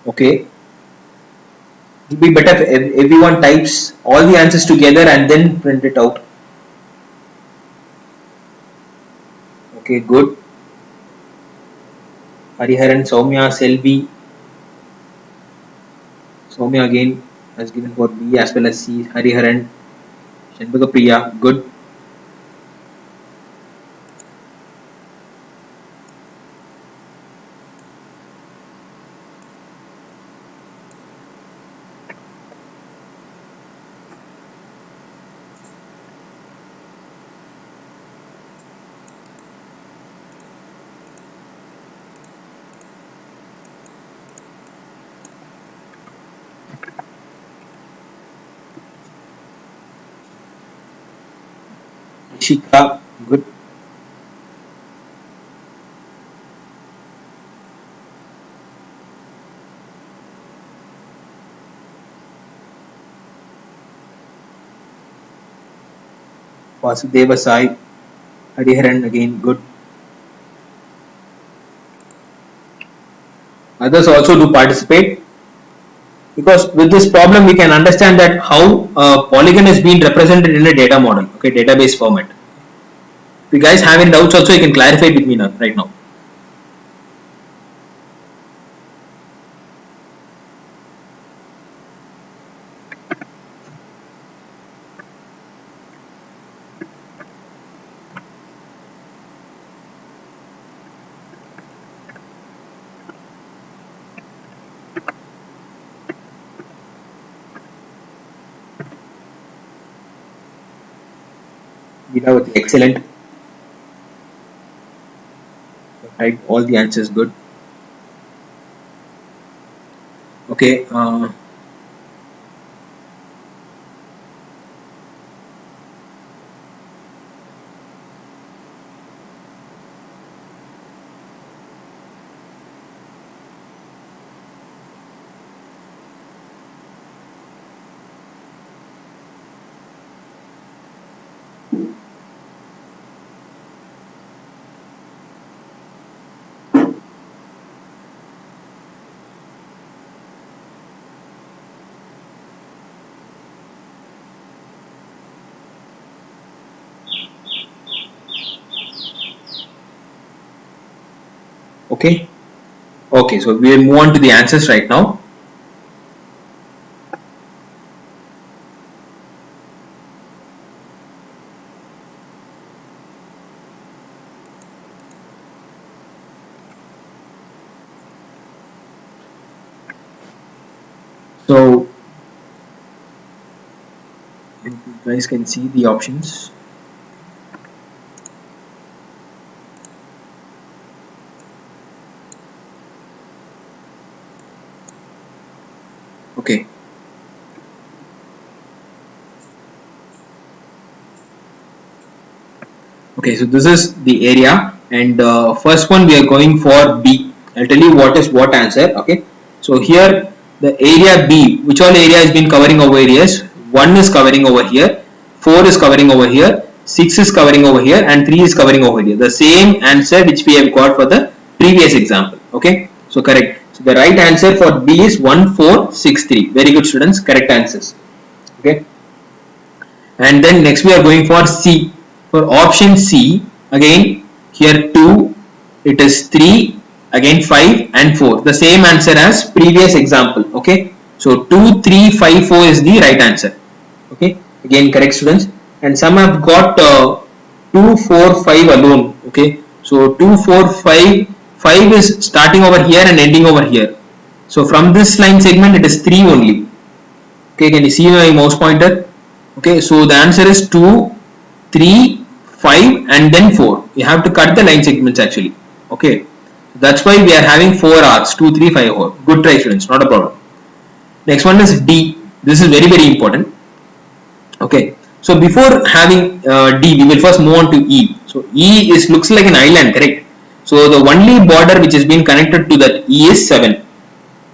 Okay, it will be better if everyone types all the answers together and then print it out. Okay, good. Hariharan, Soumya, Selvi. Soumya again has given for B as well as C. Hariharan, Shanbhaga Priya, good. Ishika, good. Vasudeva Sai, Hariharan again, good. Others also do participate, because with this problem we can understand that how a polygon is being represented in a data model, okay, database format. If you guys have any doubts also, you can clarify with me now, right now. Leelavati, excellent. Right, all the answers good. Okay, okay, okay. So we will move on to the answers right now. So you guys can see the options. Okay. Okay, so this is the area, and first one we are going for B. I'll tell you what is what answer. Okay, so here the area B, which all area has been covering over areas, 1 is covering over here, 4 is covering over here, 6 is covering over here, and 3 is covering over here. The same answer which we have got for the previous example. Okay, so correct. So the right answer for B is 1463. Very good, students, correct answers. Okay, and then next we are going for C. For option C, again here 2, it is 3, again 5 and 4. The same answer as previous example. Okay, so 2, 3, 5, 4 is the right answer. Okay, again correct, students. And some have got 2, 4, 5 alone. Okay, so 2, 4, 5, 5 is starting over here and ending over here. So from this line segment it is 3 only. Okay, can you see my mouse pointer? Okay, so the answer is 2, 3, 5 and then 4. You have to cut the line segments actually. Okay, that's why we are having 4 arcs, 2, 3, 5, 4. Good try, students, not a problem. Next one is D. This is very, very important. Okay, so before having D, we will first move on to E. So E is looks like an island, correct? So the only border which has been connected to that E is 7.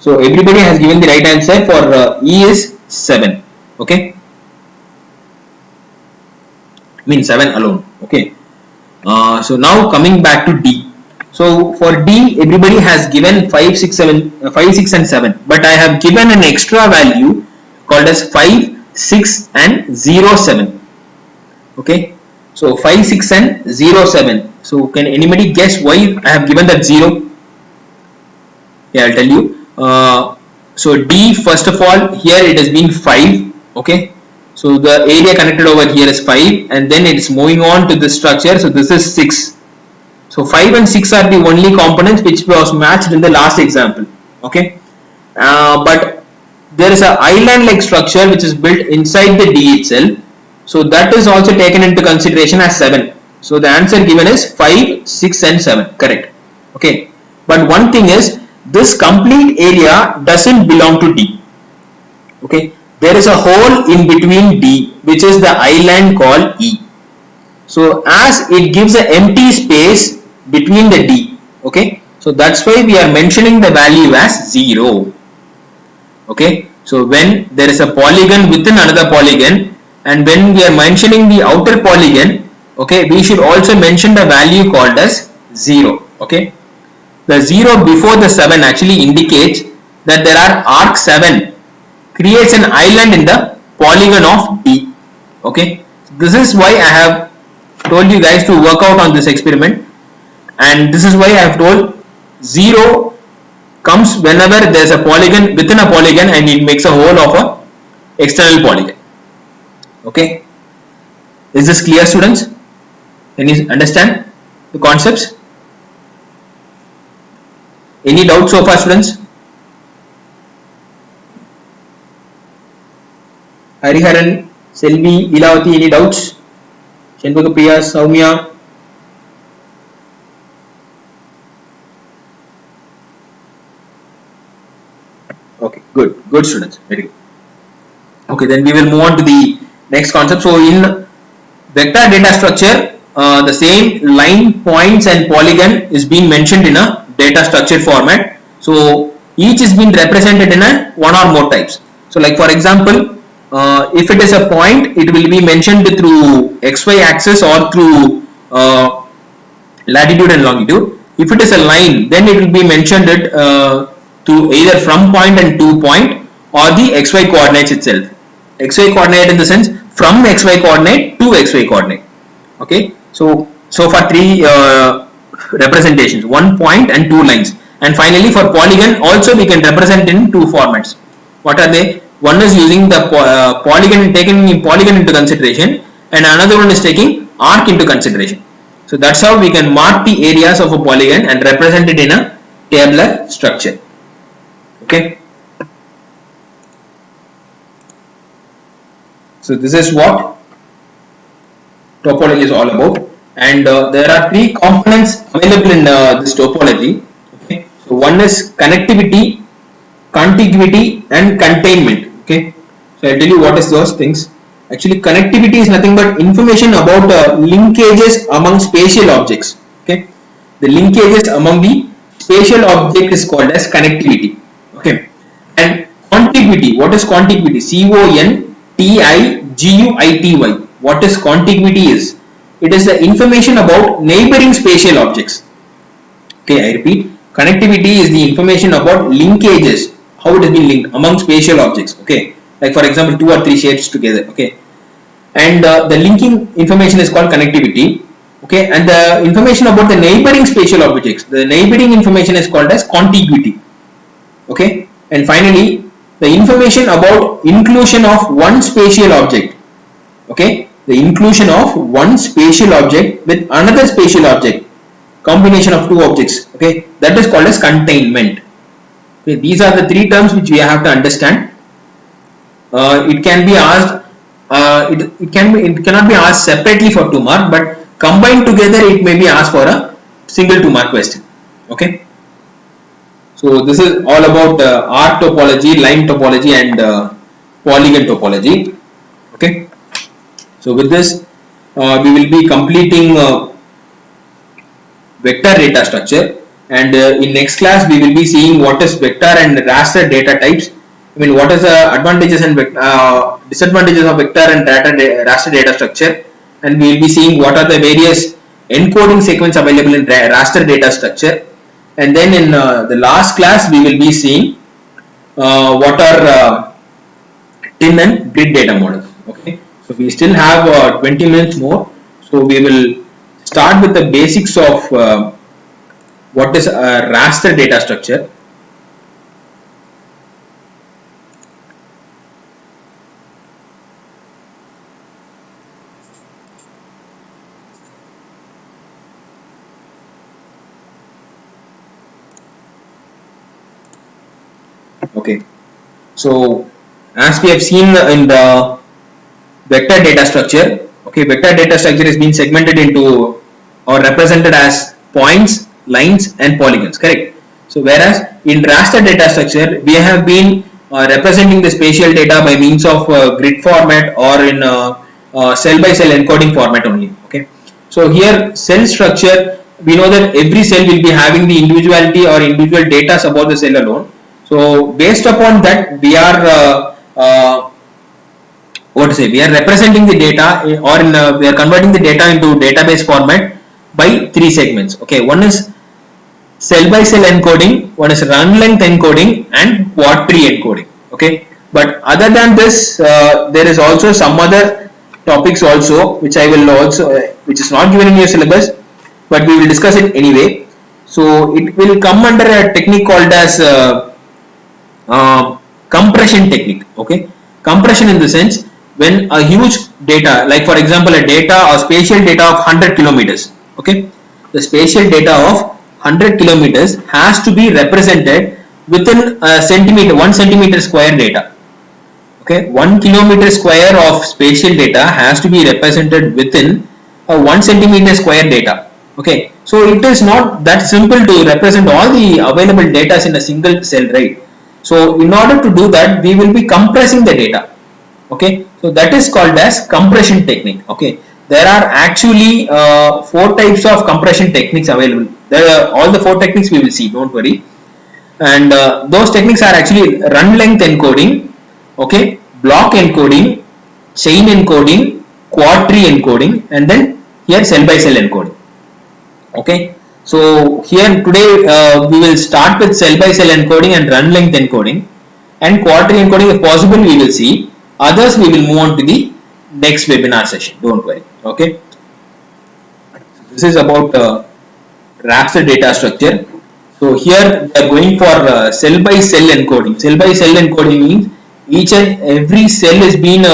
So everybody has given the right answer for E is 7. Okay, mean 7 alone. Okay, so now coming back to D. So for D, everybody has given 5, 6, 7, 5, 6 and 7, but I have given an extra value called as 5, 6 and 0, 7. Okay, so 5, 6 and 0, 7. So can anybody guess why I have given that 0? Yeah, I'll tell you. So D, first of all, here it has been 5. Okay, so the area connected over here is 5, and then it is moving on to this structure. So this is 6. So 5 and 6 are the only components which was matched in the last example. Okay, but there is an island-like structure which is built inside the D itself. So that is also taken into consideration as 7. So the answer given is 5, 6 and 7. Correct. Okay, but one thing is, this complete area doesn't belong to D. Okay, there is a hole in between D, which is the island called E. So as it gives an empty space between the D, okay, so that's why we are mentioning the value as 0. Okay, so when there is a polygon within another polygon, and when we are mentioning the outer polygon, okay, we should also mention the value called as 0. Okay, the 0 before the 7 actually indicates that there are arc 7 creates an island in the polygon of D. Okay, this is why I have told you guys to work out on this experiment, and this is why I have told 0 comes whenever there is a polygon within a polygon and it makes a whole of a external polygon. Okay, is this clear, students? Can you understand the concepts? Any doubts so far, students? Hariharan, Selvi, Ilavati, any doubts? Shenbaka Priya, Soumya. Okay, good students, very good. Okay, then we will move on to the next concept. So in vector data structure, the same line, points and polygon is being mentioned in a data structure format. So each is being represented in a one or more types. So like for example, if it is a point, it will be mentioned through XY axis or through latitude and longitude. If it is a line, then it will be mentioned to either from point and to point or the XY coordinates itself. XY coordinate in the sense from XY coordinate to XY coordinate. Okay, so far three representations, 1 point and 2 lines, and finally for polygon also we can represent in 2 formats. What are they? One is using the polygon, taking polygon into consideration, and another one is taking arc into consideration. So that's how we can mark the areas of a polygon and represent it in a tabular structure. Okay, so this is what topology is all about, and there are 3 components available in this topology. Okay, so one is connectivity, contiguity and containment. Okay, so I'll tell you what is those things. Actually, connectivity is nothing but information about linkages among spatial objects. Okay, the linkages among the spatial object is called as connectivity. Okay, and contiguity, what is contiguity? C-O-N-T-I-G-U-I-T-Y. What is contiguity is? It is the information about neighboring spatial objects. Okay, I repeat, connectivity is the information about linkages, how it has been linked among spatial objects. Okay, like for example 2 or 3 shapes together. Okay, and the linking information is called connectivity. Okay, and the information about the neighboring spatial objects, the neighboring information is called as contiguity. Okay, and finally the information about inclusion of one spatial object. Okay, the inclusion of one spatial object with another spatial object, combination of 2 objects. Okay, that is called as containment. Okay, these are the 3 terms which we have to understand. It can be asked, it cannot be asked separately for 2 mark, but combined together it may be asked for a single 2 mark question. Okay, so this is all about arc topology, line topology and polygon topology. Okay, so with this we will be completing vector data structure, and in next class we will be seeing what is vector and raster data types. I mean, what is the advantages and disadvantages of vector and raster data structure, and we will be seeing what are the various encoding sequence available in raster data structure, and then in the last class we will be seeing what are tin and grid data models. Okay, so we still have 20 minutes more, so we will start with the basics of what is a raster data structure. Okay, so as we have seen in the vector data structure, okay, vector data structure is being segmented into or represented as points, lines and polygons, correct? So whereas in raster data structure we have been representing the spatial data by means of grid format or in cell by cell encoding format only. Okay, So here cell structure, we know that every cell will be having the individuality or individual data about the cell alone. So based upon that, we are what to say, we are representing the data or we are converting the data into database format by three segments. Okay, one is cell by cell encoding, one is run length encoding, and quad tree encoding. Okay, but other than this, there is also some other topics also which I will also which is not given in your syllabus, but we will discuss it anyway. So it will come under a technique called as compression technique. Okay, compression in the sense when a huge data, like for example a data or spatial data of 100 kilometers. Okay, the spatial data of 100 kilometers has to be represented within a centimeter, 1 centimeter square data. Okay, 1 kilometer square of spatial data has to be represented within a 1 centimeter square data. Okay, so it is not that simple to represent all the available data in a single cell, right? So in order to do that, we will be compressing the data. Okay, so that is called as compression technique. Okay, there are actually four types of compression techniques available. There are all the four techniques we will see, don't worry. And those techniques are actually run length encoding, okay, block encoding, chain encoding, quad tree encoding, and then here cell by cell encoding. Okay, so here today we will start with cell by cell encoding and run length encoding, and quad tree encoding if possible we will see. Others we will move on to the next webinar session, don't worry. Okay, this is about raster data structure. So here we are going for cell by cell encoding. Cell by cell encoding means each and every cell is being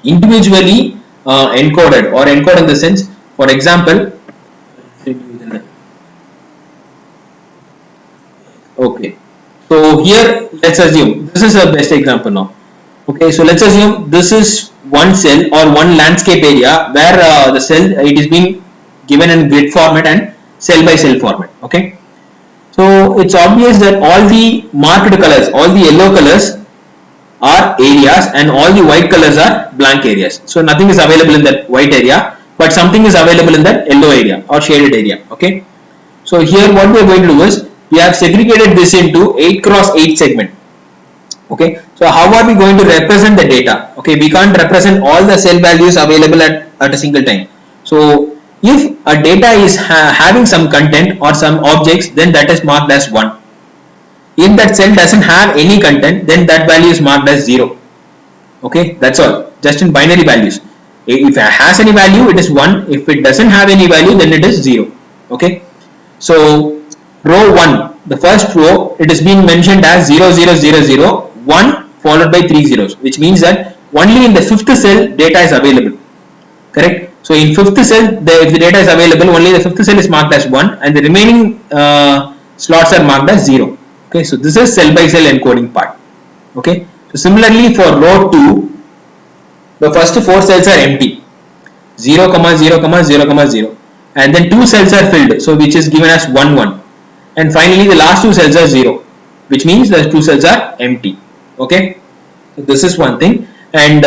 individually encoded or encoded in the sense, for example, okay, so here let's assume this is a best example now. Okay, so let's assume this is one cell or one landscape area where the cell it is being given in grid format and cell by cell format. Okay, so it's obvious that all the marked colors, all the yellow colors are areas and all the white colors are blank areas. So nothing is available in that white area, but something is available in that yellow area or shaded area. Okay, so here what we are going to do is we have segregated this into 8 cross 8 segment. Okay, so how are we going to represent the data? Okay, we can't represent all the cell values available at a single time. So if a data is having some content or some objects, then that is marked as 1. If that cell doesn't have any content, then that value is marked as 0. Okay, that's all, just in binary values. If it has any value, it is 1. If it doesn't have any value, then it is 0. Okay, so row 1, the first row, it is being mentioned as 0 0 0 0 1 followed by 3 zeros, which means that only in the fifth cell data is available. Correct. So in fifth cell, if the data is available, only the fifth cell is marked as 1 and the remaining slots are marked as 0. Okay, so this is cell by cell encoding part. Okay, so similarly for row 2, the first 4 cells are empty, 0 comma 0 comma 0 comma 0, and then 2 cells are filled, so which is given as 1 1, and finally the last 2 cells are 0, which means the 2 cells are empty. Okay, so this is one thing. And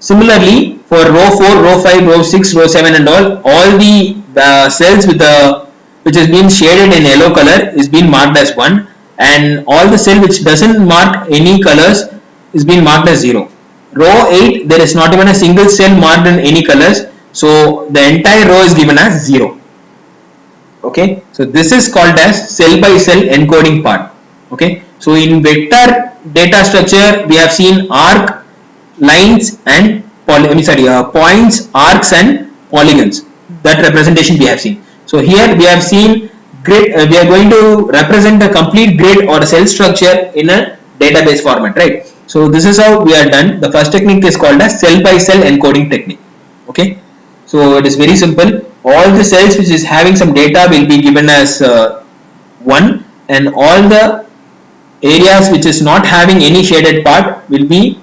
similarly for row 4, row 5, row 6, row 7 and all the cells with the which is being shaded in yellow color is being marked as 1, and all the cell which doesn't mark any colors is being marked as 0. Row 8, there is not even a single cell marked in any colors, so the entire row is given as 0. Okay, so this is called as cell by cell encoding part. Okay, so in vector data structure we have seen arc, lines and points, arcs and polygons. That representation we have seen. So here we have seen grid. We are going to represent a complete grid or a cell structure in a database format, right? So this is how we are done. The first technique is called as cell by cell encoding technique. Okay, so it is very simple. All the cells which is having some data will be given as 1, and all the areas which is not having any shaded part will be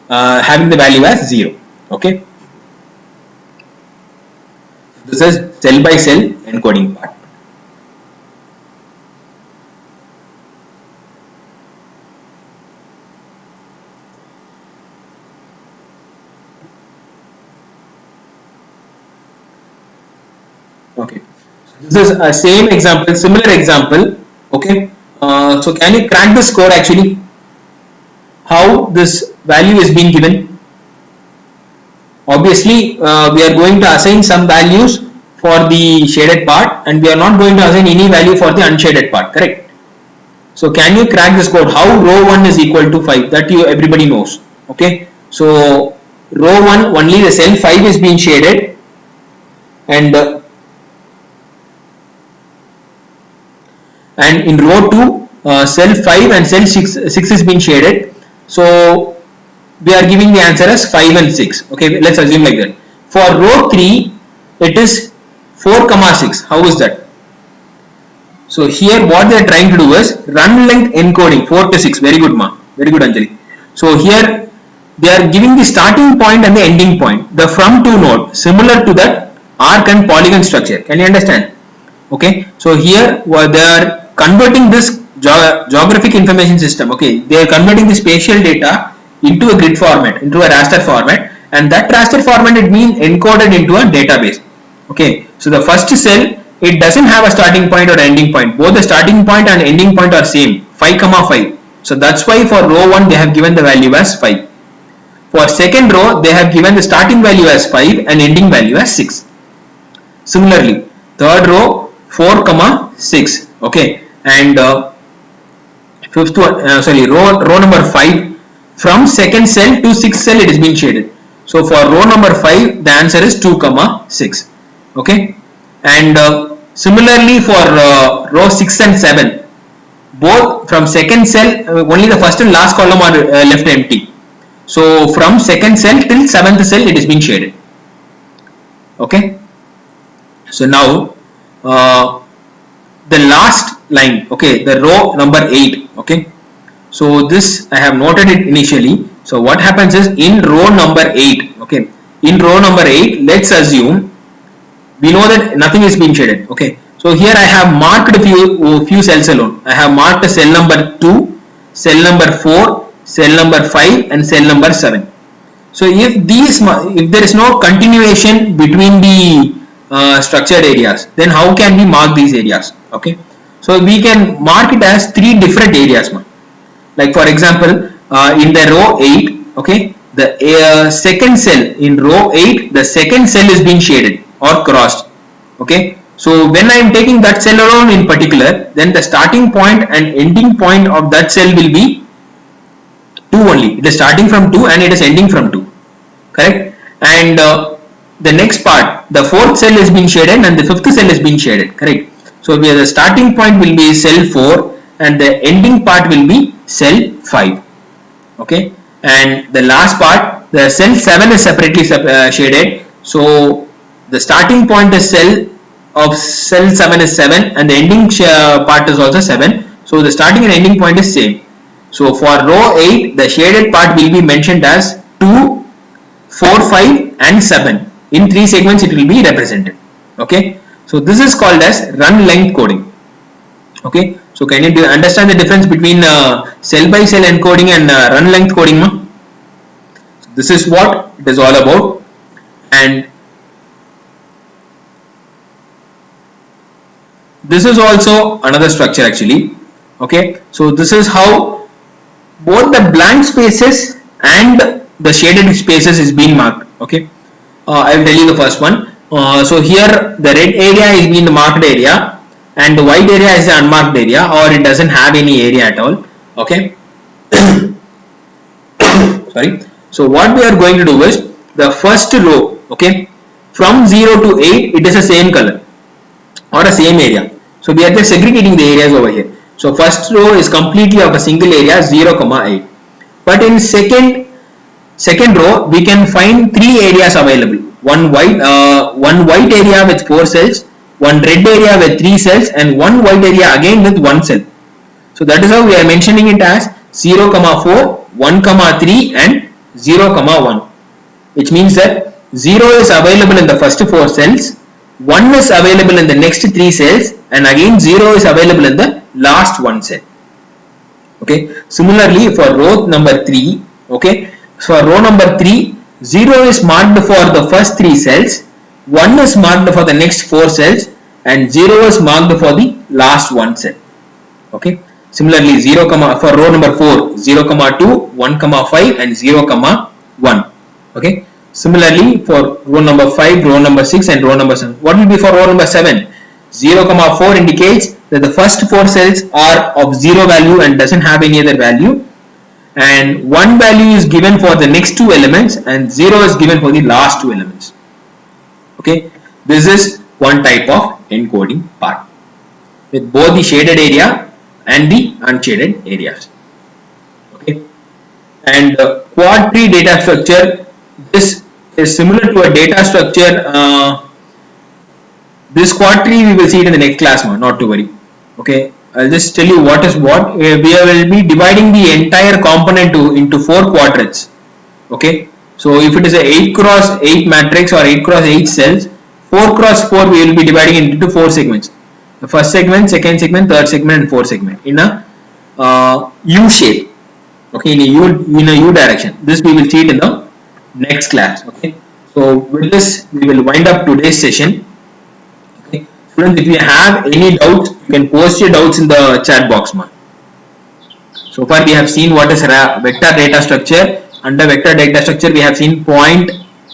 having the value as 0. Okay, this is cell by cell encoding part. Okay, this is a same example, similar example. Okay, so can you crack this code actually? How this value is being given? Obviously, we are going to assign some values for the shaded part, and we are not going to assign any value for the unshaded part. Correct? So can you crack this code? How row 1 is equal to 5? That you everybody knows. Okay, so row 1 only the cell 5 is being shaded, and in row 2 cell 5 and cell 6 is being shaded. So we are giving the answer as 5 and 6. Okay, let's assume like that. For row 3 it is 4 comma 6. How is that? So here what they are trying to do is run length encoding 4 to 6. Very good, ma. Very good, Anjali. So here they are giving the starting point and the ending point. The from to node, similar to that arc and polygon structure. Can you understand? Okay. So here they are converting this geographic information system. Okay. They are converting the spatial data into a grid format, into a raster format, and that raster format is being encoded into a database. Okay. So the first cell, it doesn't have a starting point or ending point. Both the starting point and ending point are same, 5 comma 5. So that's why for row 1 they have given the value as 5. For second row they have given the starting value as 5 and ending value as 6. Similarly, third row 4 comma 6. Okay, and fifth one, row number 5, from second cell to sixth cell it is being shaded. So for row number 5 the answer is 2 comma 6. Okay, and similarly for row 6 and 7, both from second cell, only the first and last column are left empty. So from second cell till 7th cell it is being shaded. Okay, so now the last line, okay, the row number 8. Okay, so this I have noted it initially. So what happens is in row number 8, okay, in row number 8, let's assume we know that nothing is being shaded. Okay, so here I have marked a few cells alone. I have marked a cell number 2, cell number 4, cell number 5 and cell number 7. So if there is no continuation between the structured areas, then how can we mark these areas? Okay, so we can mark it as 3 different areas. Like for example, in the row 8, okay, the second cell in row 8, the second cell is being shaded or crossed. Okay, so when I am taking that cell alone in particular, then the starting point and ending point of that cell will be 2 only. It is starting from 2 and it is ending from 2. Correct? And the next part, the fourth cell is being shaded and the fifth cell is being shaded. Correct? So where the starting point will be cell 4 and the ending part will be cell 5. Okay, and the last part, the cell 7 is separately shaded. So the starting point is cell 7 is 7 and the ending part is also 7. So the starting and ending point is same. So for row 8, the shaded part will be mentioned as 2, 4, 5 and 7. In 3 segments it will be represented. Okay, so this is called as run length coding. Okay, so can you understand the difference between cell by cell encoding and run length coding? So this is what it is all about. And this is also another structure actually. Okay, so this is how both the blank spaces and the shaded spaces is being marked. Okay, I will tell you the first one. So here the red area is being the marked area and the white area is the unmarked area, or it doesn't have any area at all. Okay, sorry. So what we are going to do is the first row, okay, from 0 to 8 it is the same color or the same area. So we are just segregating the areas over here. So first row is completely of a single area 0, 8. But in second row we can find 3 areas available. One white area with 4 cells, one red area with 3 cells, and one white area again with 1 cell. So that is how we are mentioning it as 0, 4, 1, 3 and 0, 1, which means that 0 is available in the first 4 cells, 1 is available in the next 3 cells, and again 0 is available in the last 1 cell. Okay, similarly for row number 3, okay, for row number 3, 0 is marked for the first 3 cells, 1 is marked for the next 4 cells and 0 is marked for the last one cell. Okay. Similarly, 0 comma for row number 4, 0 comma 2, 1 comma 5 and 0 comma 1. Okay. Similarly, for row number 5, row number 6 and row number 7. What will be for row number 7? 0 comma 4 indicates that the first 4 cells are of 0 value and doesn't have any other value, and 1 value is given for the next 2 elements and 0 is given for the last 2 elements. Okay, this is one type of encoding part with both the shaded area and the unshaded areas. Okay, and quad tree data structure, this is similar to a data structure. This quad tree we will see it in the next class, not to worry. Okay, I'll just tell you what is what. We will be dividing the entire component into 4 quadrants. Okay, so if it is a 8 cross 8 matrix or 8 cross 8 cells, 4 cross 4 we will be dividing it into 4 segments. The first segment, second segment, third segment and fourth segment in a U shape. Okay, in a U direction. This we will see it in the next class. Okay, so with this we will wind up today's session. Okay, students, if you have any doubts, you can post your doubts in the chat box. So far we have seen what is vector data structure. Under vector data structure we have seen point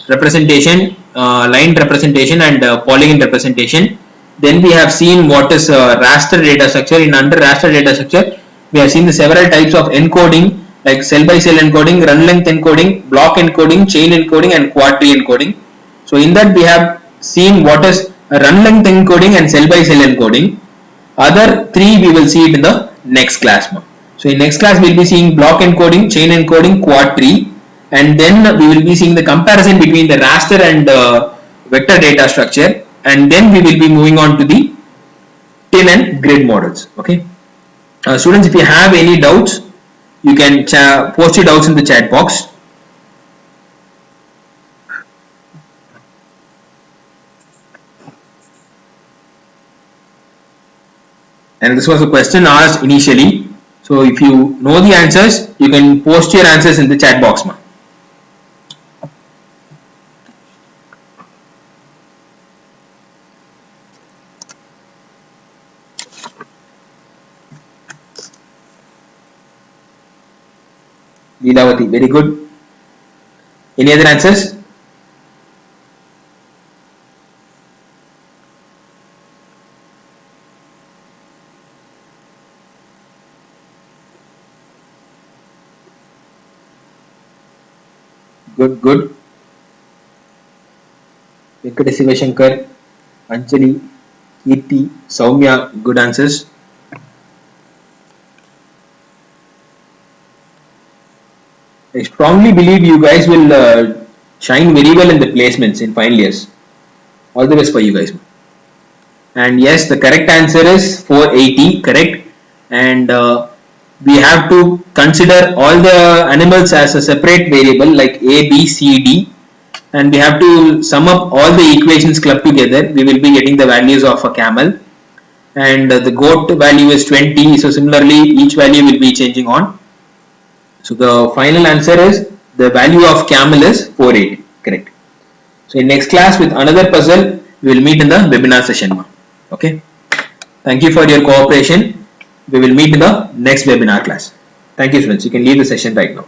representation, line representation and polygon representation. Then we have seen what is raster data structure. In under raster data structure we have seen the several types of encoding, like cell by cell encoding, run length encoding, block encoding, chain encoding and quad tree encoding. So in that we have seen what is run length encoding and cell by cell encoding. Other 3 we will see it in the next class. So in next class we will be seeing block encoding, chain encoding, quad tree, and then we will be seeing the comparison between the raster and vector data structure, and then we will be moving on to the tin and grid models. Okay, students, if you have any doubts, you can post your doubts in the chat box. And this was a question asked initially. So if you know the answers, you can post your answers in the chat box. Leelavati, very good. Any other answers? Good, good. Venkata Sivashankar, Anjali, Kirti, Soumya, good answers. I strongly believe you guys will shine very well in the placements in final years. All the best for you guys. And yes, the correct answer is 480, correct. And we have to consider all the animals as a separate variable like A, B, C, D, and we have to sum up all the equations clubbed together. We will be getting the values of a camel, and the goat value is 20. So similarly, each value will be changing on. So the final answer is the value of camel is 480, correct. So in next class with another puzzle, we will meet in the webinar session. Okay. Thank you for your cooperation. We will meet in the next webinar class. Thank you, students. You can leave the session right now.